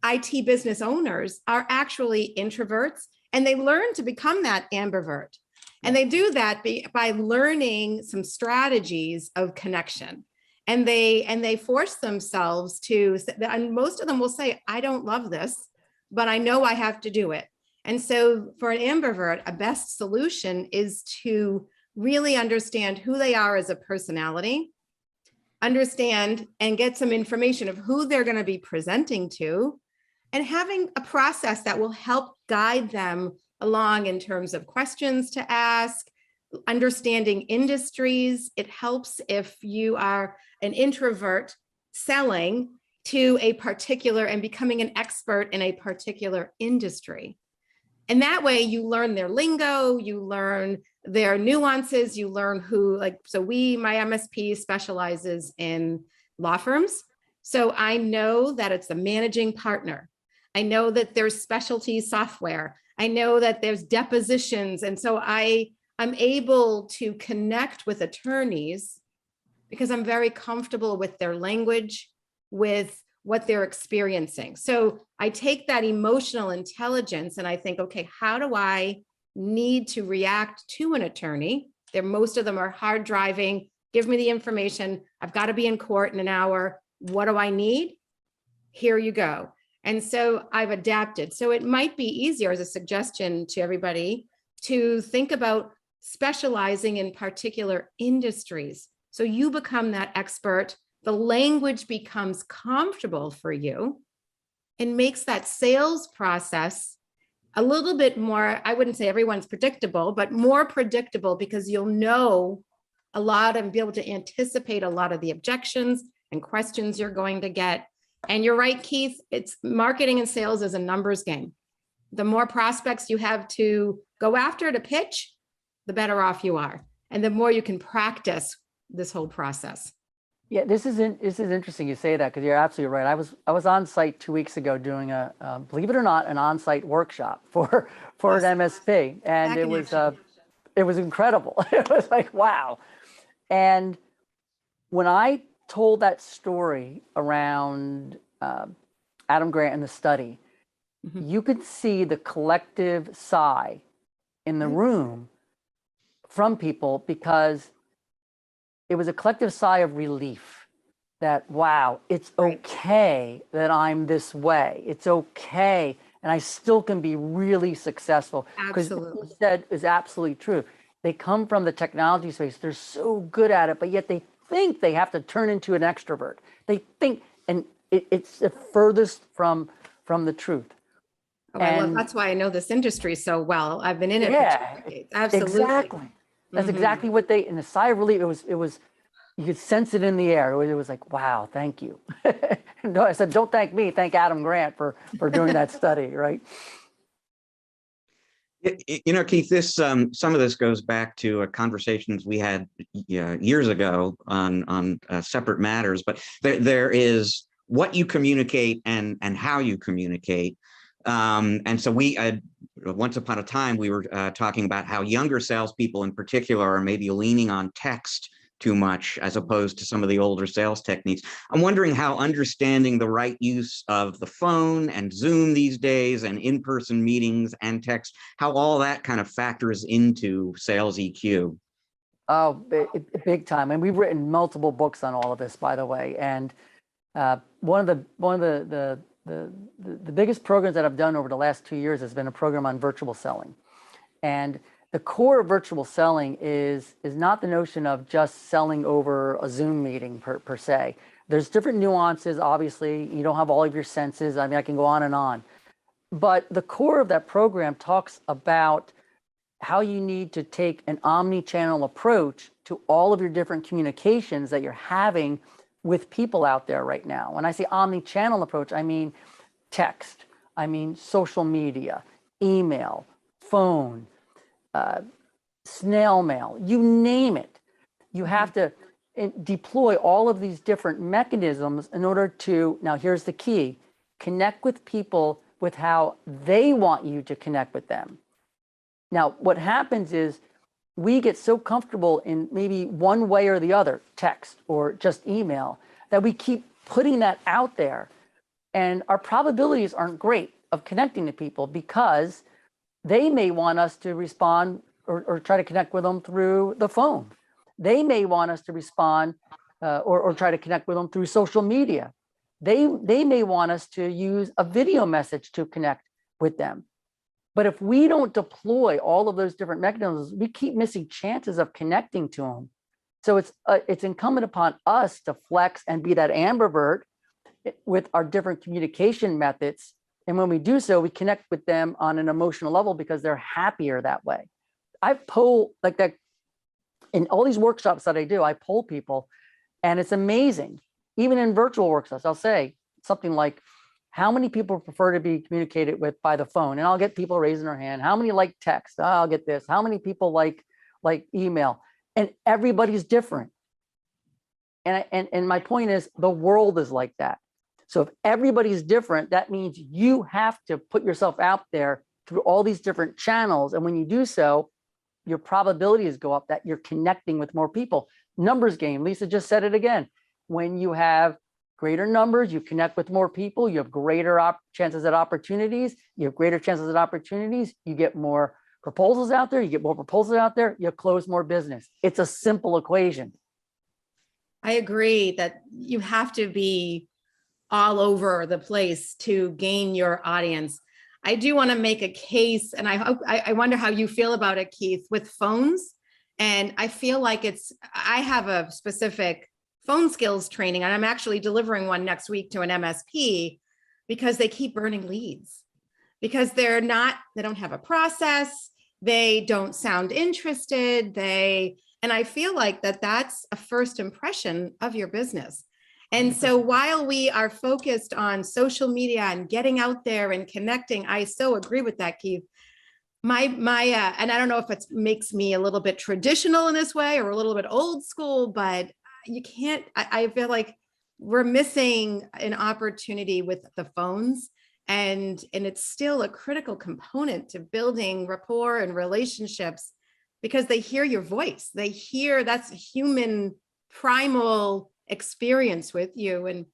IT business owners are actually introverts, and they learn to become that ambivert. And they do that by learning some strategies of connection. and they force themselves to, and most of them will say, I don't love this, but I know I have to do it. And so for an ambivert, a best solution is to really understand who they are as a personality, understand and get some information of who they're going to be presenting to, and having a process that will help guide them along in terms of questions to ask, understanding industries. It helps if you are an introvert selling to a particular and becoming an expert in a particular industry. And that way you learn their lingo, you learn their nuances, you learn who, like, so my MSP specializes in law firms. So I know that it's a managing partner. I know that there's specialty software. I know that there's depositions. And so I'm able to connect with attorneys because I'm very comfortable with their language, with what they're experiencing. So I take that emotional intelligence and I think, okay, how do I need to react to an attorney? Most of them are hard driving. Give me the information. I've got to be in court in an hour. What do I need? Here you go. And so I've adapted. So it might be easier, as a suggestion to everybody, to think about specializing in particular industries. So you become that expert, the language becomes comfortable for you and makes that sales process a little bit more, I wouldn't say everyone's predictable, but more predictable, because you'll know a lot and be able to anticipate a lot of the objections and questions you're going to get. And you're right, Keith, it's marketing and sales is a numbers game. The more prospects you have to go after to pitch, the better off you are. And the more you can practice this whole process. Yeah, this is interesting you say that, because you're absolutely right. I was on site 2 weeks ago doing a believe it or not, an on-site workshop for an MSP, and it was incredible. It was like, wow. And when I told that story around Adam Grant and the study, you could see the collective sigh in the room from people, because it was a collective sigh of relief that, wow, it's okay that I'm this way. It's okay. And I still can be really successful. Because what you said is absolutely true. They come from the technology space. They're so good at it, but yet they think they have to turn into an extrovert. They think, and it's the furthest from the truth. Oh, and that's why I know this industry so well. I've been in it for 2 decades. Absolutely. Exactly. That's exactly what in the sigh of relief, it was, you could sense it in the air. It was like, wow, thank you. No, I said, don't thank me, thank Adam Grant for doing that study, right? You know, Keith, this some of this goes back to conversations we had years ago on separate matters, but there is what you communicate and how you communicate. And so once upon a time, we were talking about how younger salespeople in particular are maybe leaning on text too much as opposed to some of the older sales techniques. I'm wondering how understanding the right use of the phone and Zoom these days and in-person meetings and text, how all that kind of factors into sales EQ. Oh, big time. And we've written multiple books on all of this, by the way. And one of the biggest programs that I've done over the last 2 years has been a program on virtual selling. And the core of virtual selling is not the notion of just selling over a Zoom meeting per se. There's different nuances, obviously. You don't have all of your senses. I mean, I can go on and on. But the core of that program talks about how you need to take an omni-channel approach to all of your different communications that you're having with people out there right now. When I say omni-channel approach, I mean text, I mean social media, email, phone, snail mail, you name it. You have to deploy all of these different mechanisms in order to, now here's the key, connect with people with how they want you to connect with them. Now, what happens is we get so comfortable in maybe one way or the other, text or just email, that we keep putting that out there. And our probabilities aren't great of connecting to people, because they may want us to respond or try to connect with them through the phone. They may want us to respond or try to connect with them through social media. They may want us to use a video message to connect with them. But if we don't deploy all of those different mechanisms, we keep missing chances of connecting to them. So it's incumbent upon us to flex and be that ambivert with our different communication methods. And when we do so, we connect with them on an emotional level because they're happier that way. I poll like that in all these workshops that I do, I poll people, and it's amazing. Even in virtual workshops, I'll say something like, how many people prefer to be communicated with by the phone? And I'll get people raising their hand. How many like text? Oh, I'll get this. How many people like email? And everybody's different. And my point is, the world is like that. So if everybody's different, that means you have to put yourself out there through all these different channels. And when you do so, your probabilities go up that you're connecting with more people. Numbers game, Lisa just said it again. When you have greater numbers, you connect with more people, you have greater chances at opportunities, you have greater chances at opportunities, you get more proposals out there, you close more business. It's a simple equation. I agree that you have to be all over the place to gain your audience. I do want to make a case, and I wonder how you feel about it, Keith, with phones. And I feel like I have a specific phone skills training, and I'm actually delivering one next week to an MSP because they keep burning leads, because they don't have a process. They don't sound interested. And I feel like that's a first impression of your business. And so while we are focused on social media and getting out there and connecting, I so agree with that, Keith. And I don't know if it makes me a little bit traditional in this way or a little bit old school, but I feel like we're missing an opportunity with the phones, and it's still a critical component to building rapport and relationships, because they hear your voice. That's a human primal experience with you. And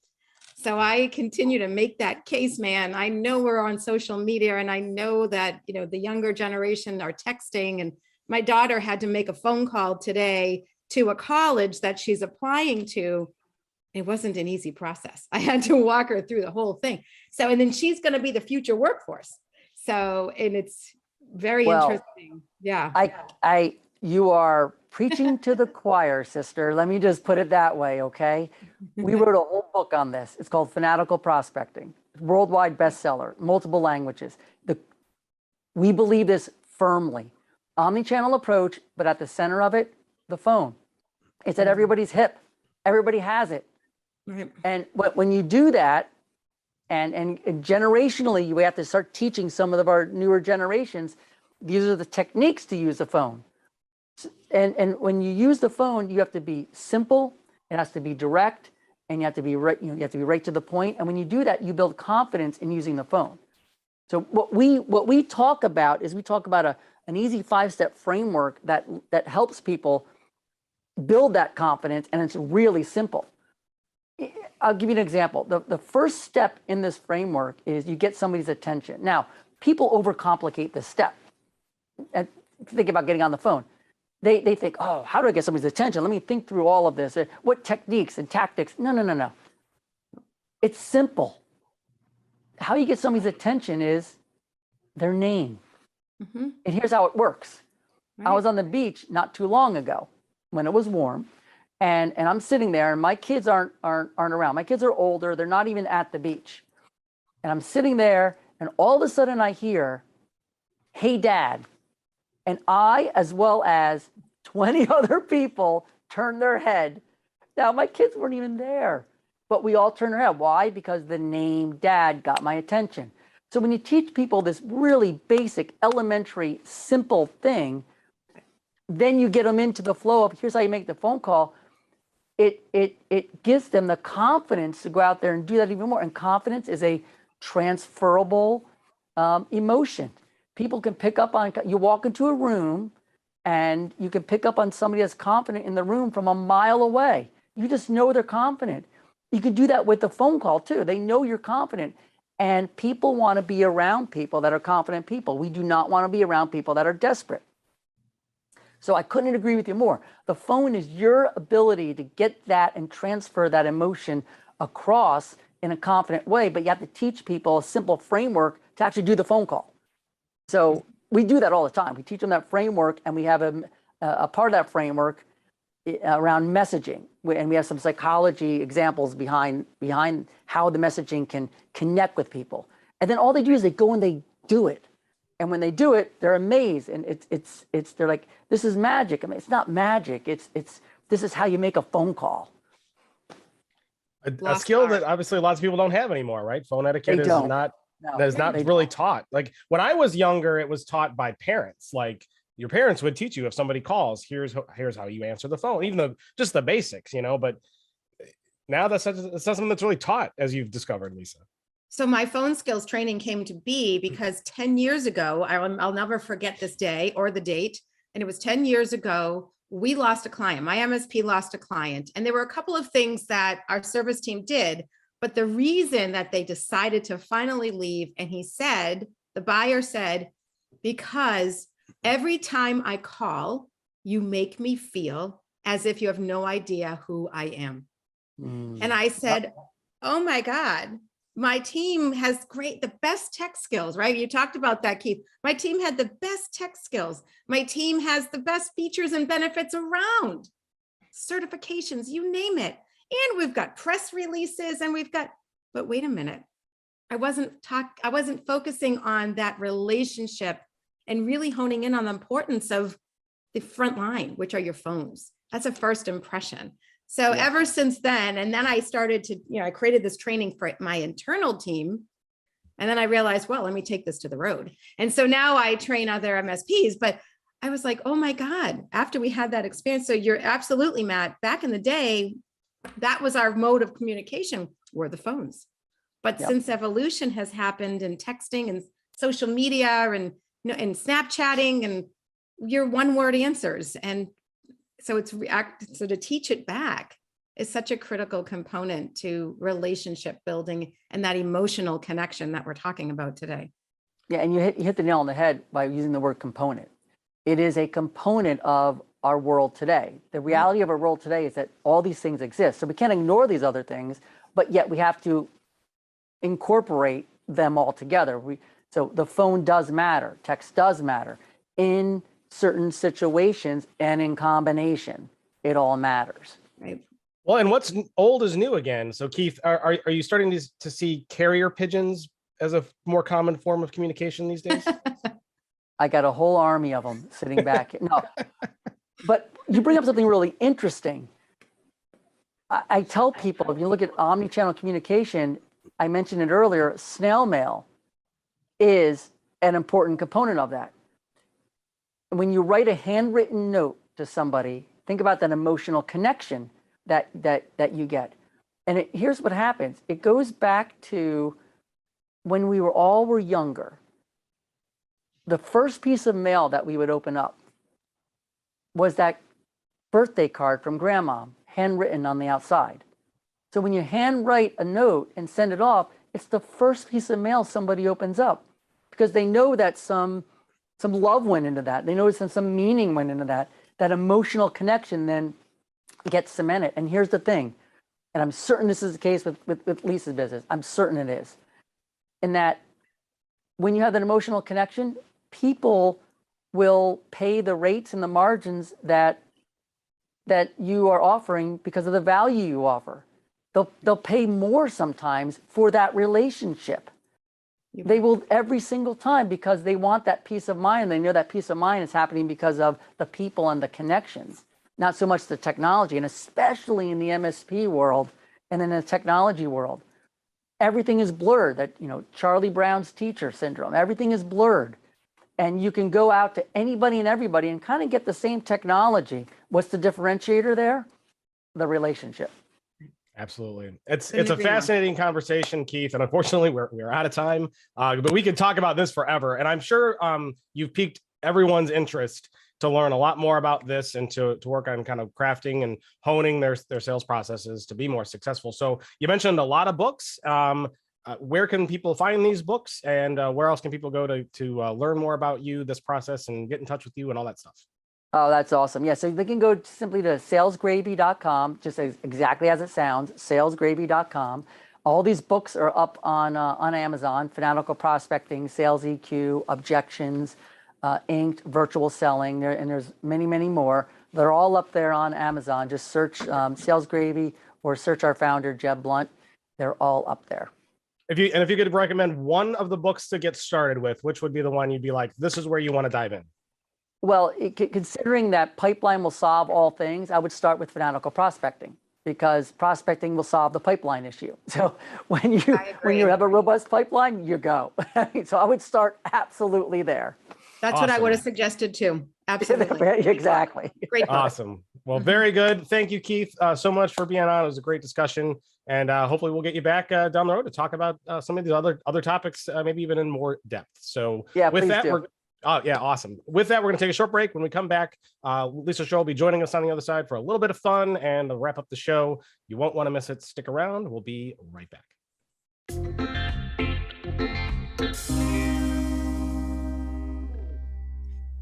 so I continue to make that case, man. I know we're on social media, and I know that, the younger generation are texting, and my daughter had to make a phone call today to a college that she's applying to. It wasn't an easy process. I had to walk her through the whole thing. So, and then she's going to be the future workforce. So, and it's very interesting. Yeah. You are preaching to the choir, sister. Let me just put it that way, okay? We wrote a whole book on this. It's called Fanatical Prospecting, worldwide bestseller, multiple languages. We believe this firmly. Omni-channel approach, but at the center of it, the phone. It's at everybody's hip. Everybody has it. Right. And when you do that, and generationally, we have to start teaching some of our newer generations, these are the techniques to use a phone. And when you use the phone, you have to be simple, it has to be direct, and you have to be right, you have to be right to the point. And when you do that, you build confidence in using the phone. So what we talk about is an easy 5-step framework that helps people build that confidence, and it's really simple. I'll give you an example. The first step in this framework is you get somebody's attention. Now, people overcomplicate this step. And think about getting on the phone. They think, oh, how do I get somebody's attention? Let me think through all of this. What techniques and tactics? No. It's simple. How you get somebody's attention is their name. Mm-hmm. And here's how it works. Right. I was on the beach not too long ago when it was warm, and I'm sitting there, and my kids aren't around. My kids are older. They're not even at the beach. And I'm sitting there, and all of a sudden I hear, "Hey, Dad." And I, as well as 20 other people, turned their head. Now, my kids weren't even there, but we all turned our head. Why? Because the name Dad got my attention. So when you teach people this really basic, elementary, simple thing, then you get them into the flow of, here's how you make the phone call. It gives them the confidence to go out there and do that even more. And confidence is a transferable emotion. People can pick up on, you walk into a room and you can pick up on somebody that's confident in the room from a mile away. You just know they're confident. You can do that with the phone call too. They know you're confident. And people want to be around people that are confident people. We do not want to be around people that are desperate. So I couldn't agree with you more. The phone is your ability to get that and transfer that emotion across in a confident way, but you have to teach people a simple framework to actually do the phone call. So we do that all the time. We teach them that framework, and we have a part of that framework around messaging. And we have some psychology examples behind how the messaging can connect with people. And then all they do is they go and they do it. And when they do it, they're amazed. And they're like, this is magic. I mean, it's not magic. This is how you make a phone call. A skill that obviously lots of people don't have anymore, right? Phone etiquette is not really taught. Like when I was younger, it was taught by parents. Like your parents would teach you, if somebody calls, here's how you answer the phone, even though just the basics, you know. But now that's something that's really taught, as you've discovered, Lisa. So my phone skills training came to be because 10 years ago, I'll never forget this day or the date. And it was 10 years ago, we lost a client. My MSP lost a client. And there were a couple of things that our service team did. But the reason that they decided to finally leave, and the buyer said, because every time I call, you make me feel as if you have no idea who I am. And I said, oh my God. My team has the best tech skills, right? You talked about that, Keith. My team had the best tech skills. My team has the best features and benefits around, certifications, you name it. And we've got press releases and but wait a minute. I wasn't focusing on that relationship and really honing in on the importance of the front line, which are your phones. That's a first impression. So ever since then, and then I started to, I created this training for my internal team. And then I realized, well, let me take this to the road. And so now I train other MSPs, but I was like, oh my God, after we had that experience. So you're absolutely, Matt, back in the day, that was our mode of communication, were the phones. But since evolution has happened in texting and social media and Snapchatting and your one-word answers, and so to teach it back is such a critical component to relationship building and that emotional connection that we're talking about today. Yeah, and you hit the nail on the head by using the word component. It is a component of our world today. The reality of our world today is that all these things exist. So we can't ignore these other things, but yet we have to incorporate them all together. So the phone does matter, text does matter. In certain situations and in combination, it all matters. Right. Well, and what's old is new again. So Keith, are you starting to see carrier pigeons as a more common form of communication these days? I got a whole army of them sitting back. No, but you bring up something really interesting. I tell people, if you look at omni-channel communication, I mentioned it earlier, snail mail is an important component of that. When you write a handwritten note to somebody, think about that emotional connection that you get. And here's what happens. It goes back to when we were younger. The first piece of mail that we would open up was that birthday card from grandma, handwritten on the outside. So when you handwrite a note and send it off, it's the first piece of mail somebody opens up because they know that some love went into that. They know some meaning went into that. That emotional connection then gets cemented. And here's the thing, and I'm certain this is the case with Lisa's business. I'm certain it is. In that when you have that emotional connection, people will pay the rates and the margins that you are offering because of the value you offer. They'll pay more sometimes for that relationship. They will every single time because they want that peace of mind. They know that peace of mind is happening because of the people and the connections, not so much the technology. And especially in the MSP world and in the technology world, everything is blurred. That, Charlie Brown's teacher syndrome, everything is blurred. And you can go out to anybody and everybody and kind of get the same technology. What's the differentiator there? The relationship. Absolutely. It's a fascinating conversation, Keith. And unfortunately, we're out of time, but we could talk about this forever. And I'm sure you've piqued everyone's interest to learn a lot more about this and to work on kind of crafting and honing their sales processes to be more successful. So you mentioned a lot of books. Where can people find these books, and where else can people go to learn more about you, this process, and get in touch with you and all that stuff? Oh, that's awesome. Yeah, so they can go simply to salesgravy.com, just exactly as it sounds, salesgravy.com. All these books are up on Amazon: Fanatical Prospecting, Sales EQ, Objections, Inked, Virtual Selling, and there's many, many more. They're all up there on Amazon. Just search Sales Gravy or search our founder, Jeb Blunt. They're all up there. If you could recommend one of the books to get started with, which would be the one you'd be like, this is where you want to dive in? Well, considering that pipeline will solve all things, I would start with Fanatical Prospecting, because prospecting will solve the pipeline issue. So when you have a robust pipeline, you go. So I would start absolutely there. That's what I would have suggested too. Absolutely. Exactly. Great book. Awesome. Well, very good. Thank you, Keith, so much for being on. It was a great discussion, and hopefully we'll get you back down the road to talk about some of these other topics, maybe even in more depth. So yeah, with that, do. Oh, yeah, awesome. With that, we're going to take a short break. When we come back, Lisa Shorr will be joining us on the other side for a little bit of fun and to wrap up the show. You won't want to miss it. Stick around. We'll be right back.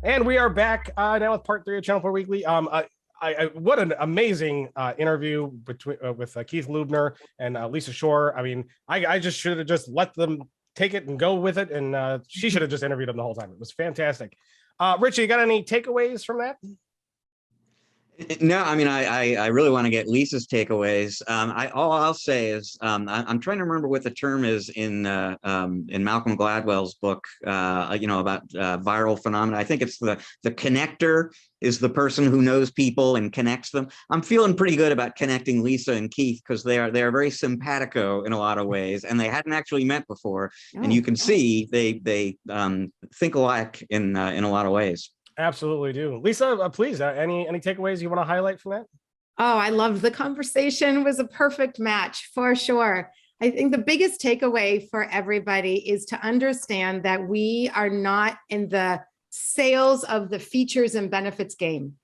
And we are back now with part 3 of ChannelPro Weekly. What an amazing interview with Keith Lubner and Lisa Shorr. I mean, I just should have just let them take it and go with it. And she should have just interviewed him the whole time. It was fantastic. Richie, you got any takeaways from that? No, I mean, I really want to get Lisa's takeaways. All I'll say is I'm trying to remember what the term is in Malcolm Gladwell's book, about viral phenomena. I think it's the connector is the person who knows people and connects them. I'm feeling pretty good about connecting Lisa and Keith, because they are very simpatico in a lot of ways, and they hadn't actually met before. And you can see they think alike in a lot of ways. Absolutely do. Lisa, please, any takeaways you want to highlight from that? Oh, I loved the conversation. It was a perfect match for sure. I think the biggest takeaway for everybody is to understand that we are not in the sales of the features and benefits game.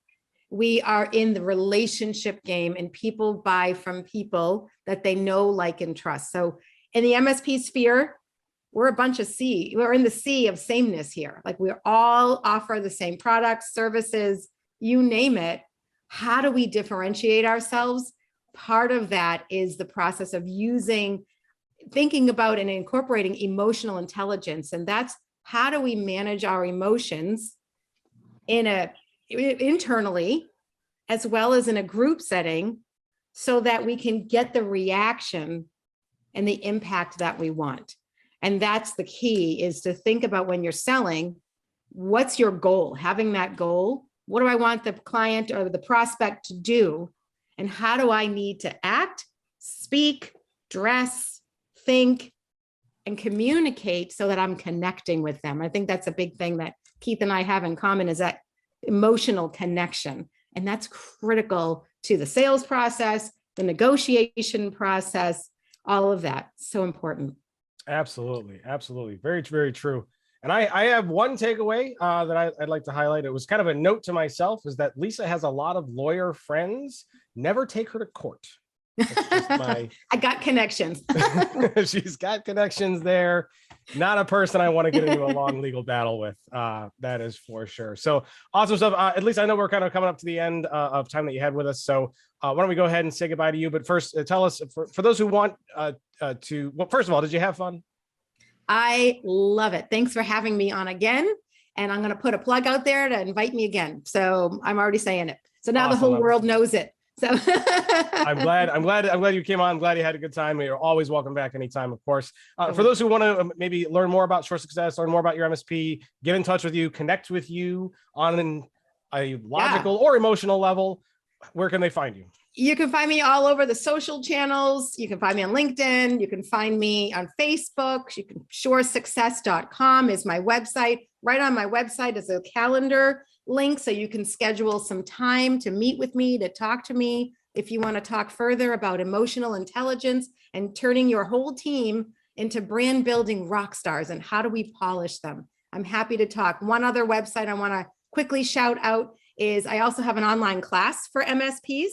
We are in the relationship game, and people buy from people that they know, like, and trust. So in the MSP sphere, we're a bunch of we're in the sea of sameness here. Like, we all offer the same products, services, you name it. How do we differentiate ourselves? Part of that is the process of thinking about and incorporating emotional intelligence. And that's how do we manage our emotions internally, as well as in a group setting, so that we can get the reaction and the impact that we want. And that's the key, is to think about, when you're selling, what's your goal? Having that goal, what do I want the client or the prospect to do? And how do I need to act, speak, dress, think, and communicate so that I'm connecting with them? I think that's a big thing that Keith and I have in common, is that emotional connection. And that's critical to the sales process, the negotiation process, all of that. So important. Absolutely. Absolutely. Very, very true. And I have one takeaway that I'd like to highlight. It was kind of a note to myself, is that Lisa has a lot of lawyer friends. Never take her to court. I got connections. She's got connections there. Not a person I want to get into a long legal battle with. That is for sure. So awesome stuff. At least I know we're kind of coming up to the end of time that you had with us. So why don't we go ahead and say goodbye to you? But first, tell us, for those who want well, first of all, did you have fun? I love it. Thanks for having me on again. And I'm going to put a plug out there to invite me again. So I'm already saying it. So now the whole world knows it. So I'm glad you came on. I'm glad you had a good time. You're always welcome back anytime, of course. For those who want to maybe learn more about Shorr Success, learn more about your MSP, get in touch with you, connect with you on a logical or emotional level, where can they find you? You can find me all over the social channels. You can find me on LinkedIn. You can find me on Facebook. You can shorrsuccess.com is my website. Right on my website is a calendar link, so you can schedule some time to meet with me, to talk to me if you want to talk further about emotional intelligence and turning your whole team into brand building rock stars, and how do we polish them. I'm happy to talk. One other website I want to quickly shout out is I also have an online class for MSPs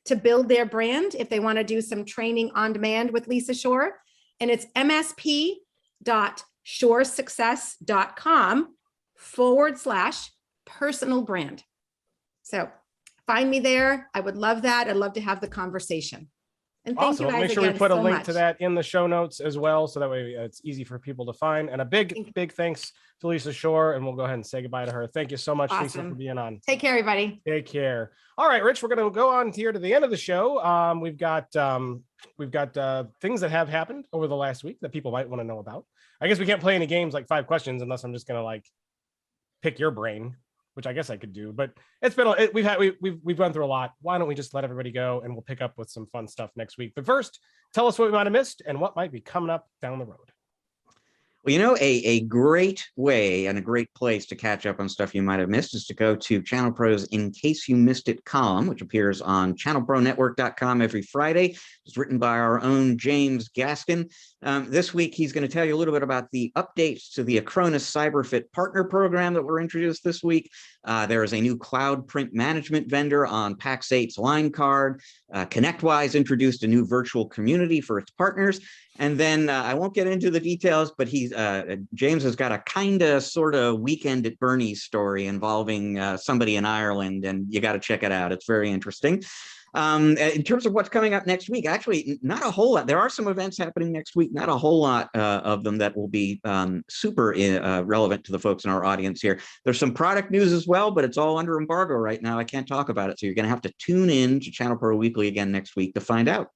to build their brand if they want to do some training on demand with Lisa Shorr. And it's msp.shorrsuccess.com/personal brand. So find me there. I would love that. I'd love to have the conversation. And thank Awesome. you Well, guys make sure we again put a so link much. to that in the show notes as well, so that way it's easy for people to find. And a big thanks to Lisa Shorr, and we'll go ahead and say goodbye to her. Thank you so much, Lisa, Awesome. for being on. Take care, everybody. Take care. All right, Rich, we're going to go on here to the end of the show. We've got things that have happened over the last week that people might want to know about. I guess we can't play any games like 5 questions unless I'm just going to like pick your brain, which I guess I could do, but it's been, we've run through a lot. Why don't we just let everybody go, and we'll pick up with some fun stuff next week. But first, tell us what we might have missed and what might be coming up down the road. Well, you know, a great way and a great place to catch up on stuff you might have missed is to go to ChannelPro's In Case You Missed It column, which appears on ChannelProNetwork.com every Friday. It's written by our own James Gaskin. This week, he's going to tell you a little bit about the updates to the Acronis CyberFit Partner Program that were introduced this week. There is a new cloud print management vendor on Pax8's line card. ConnectWise introduced a new virtual community for its partners. And then I won't get into the details, but James has got a kind of sort of Weekend at Bernie's story involving somebody in Ireland, and you got to check it out. It's very interesting. In terms of what's coming up next week, actually, not a whole lot. There are some events happening next week, not a whole lot of them that will be super relevant to the folks in our audience here. There's some product news as well, but it's all under embargo right now. I can't talk about it. So you're going to have to tune in to Channel Pro Weekly again next week to find out.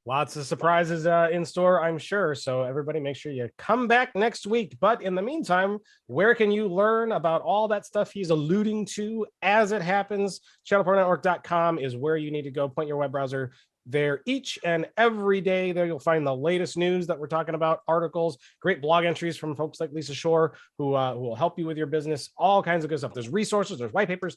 Lots of surprises in store, I'm sure. So everybody make sure you come back next week. But in the meantime, where can you learn about all that stuff he's alluding to as it happens? ChannelProNetwork.com is where you need to go. Point your web browser there each and every day. There you'll find the latest news that we're talking about, articles, great blog entries from folks like Lisa Shorr, who will help you with your business, all kinds of good stuff. There's resources, there's white papers.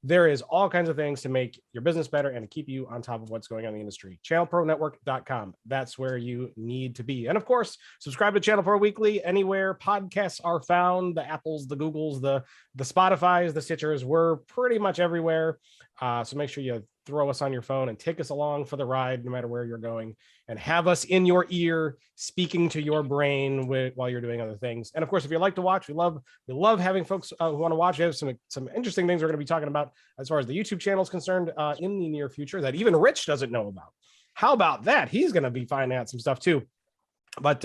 There is all kinds of things to make your business better and to keep you on top of what's going on in the industry. ChannelProNetwork.com. That's where you need to be. And of course, subscribe to Channel Pro Weekly anywhere podcasts are found, the Apples, the Googles, the Spotifys, the Stitchers. We're pretty much everywhere. So make sure you throw us on your phone and take us along for the ride, no matter where you're going, and have us in your ear, speaking to your brain while you're doing other things. And of course, if you like to watch, we love having folks who want to watch. We have some interesting things we're going to be talking about as far as the YouTube channel is concerned in the near future that even Rich doesn't know about. How about that? He's going to be finding out some stuff too. But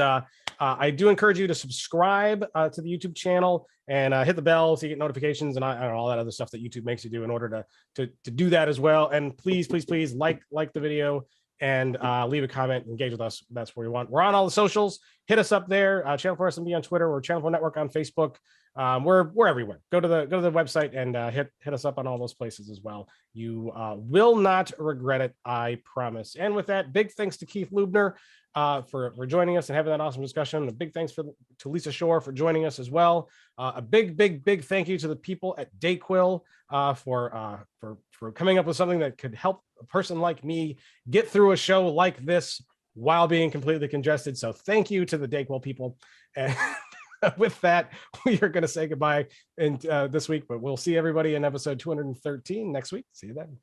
I do encourage you to subscribe to the YouTube channel and hit the bell so you get notifications and all that other stuff that YouTube makes you do in order to do that as well. And please like the video and leave a comment, engage with us. That's where we want. We're on all the socials. Hit us up there. Channel 4 SMB on Twitter or Channel 4 Network on Facebook. We're everywhere. Go to the website and hit us up on all those places as well. You will not regret it, I promise. And with that, big thanks to Keith Lubner for joining us and having that awesome discussion. A big thanks to Lisa Shorr for joining us as well. A big thank you to the people at Dayquil for coming up with something that could help a person like me get through a show like this while being completely congested. So thank you to the Dayquil people. And with that, we are going to say goodbye this week, but we'll see everybody in episode 213 next week. See you then.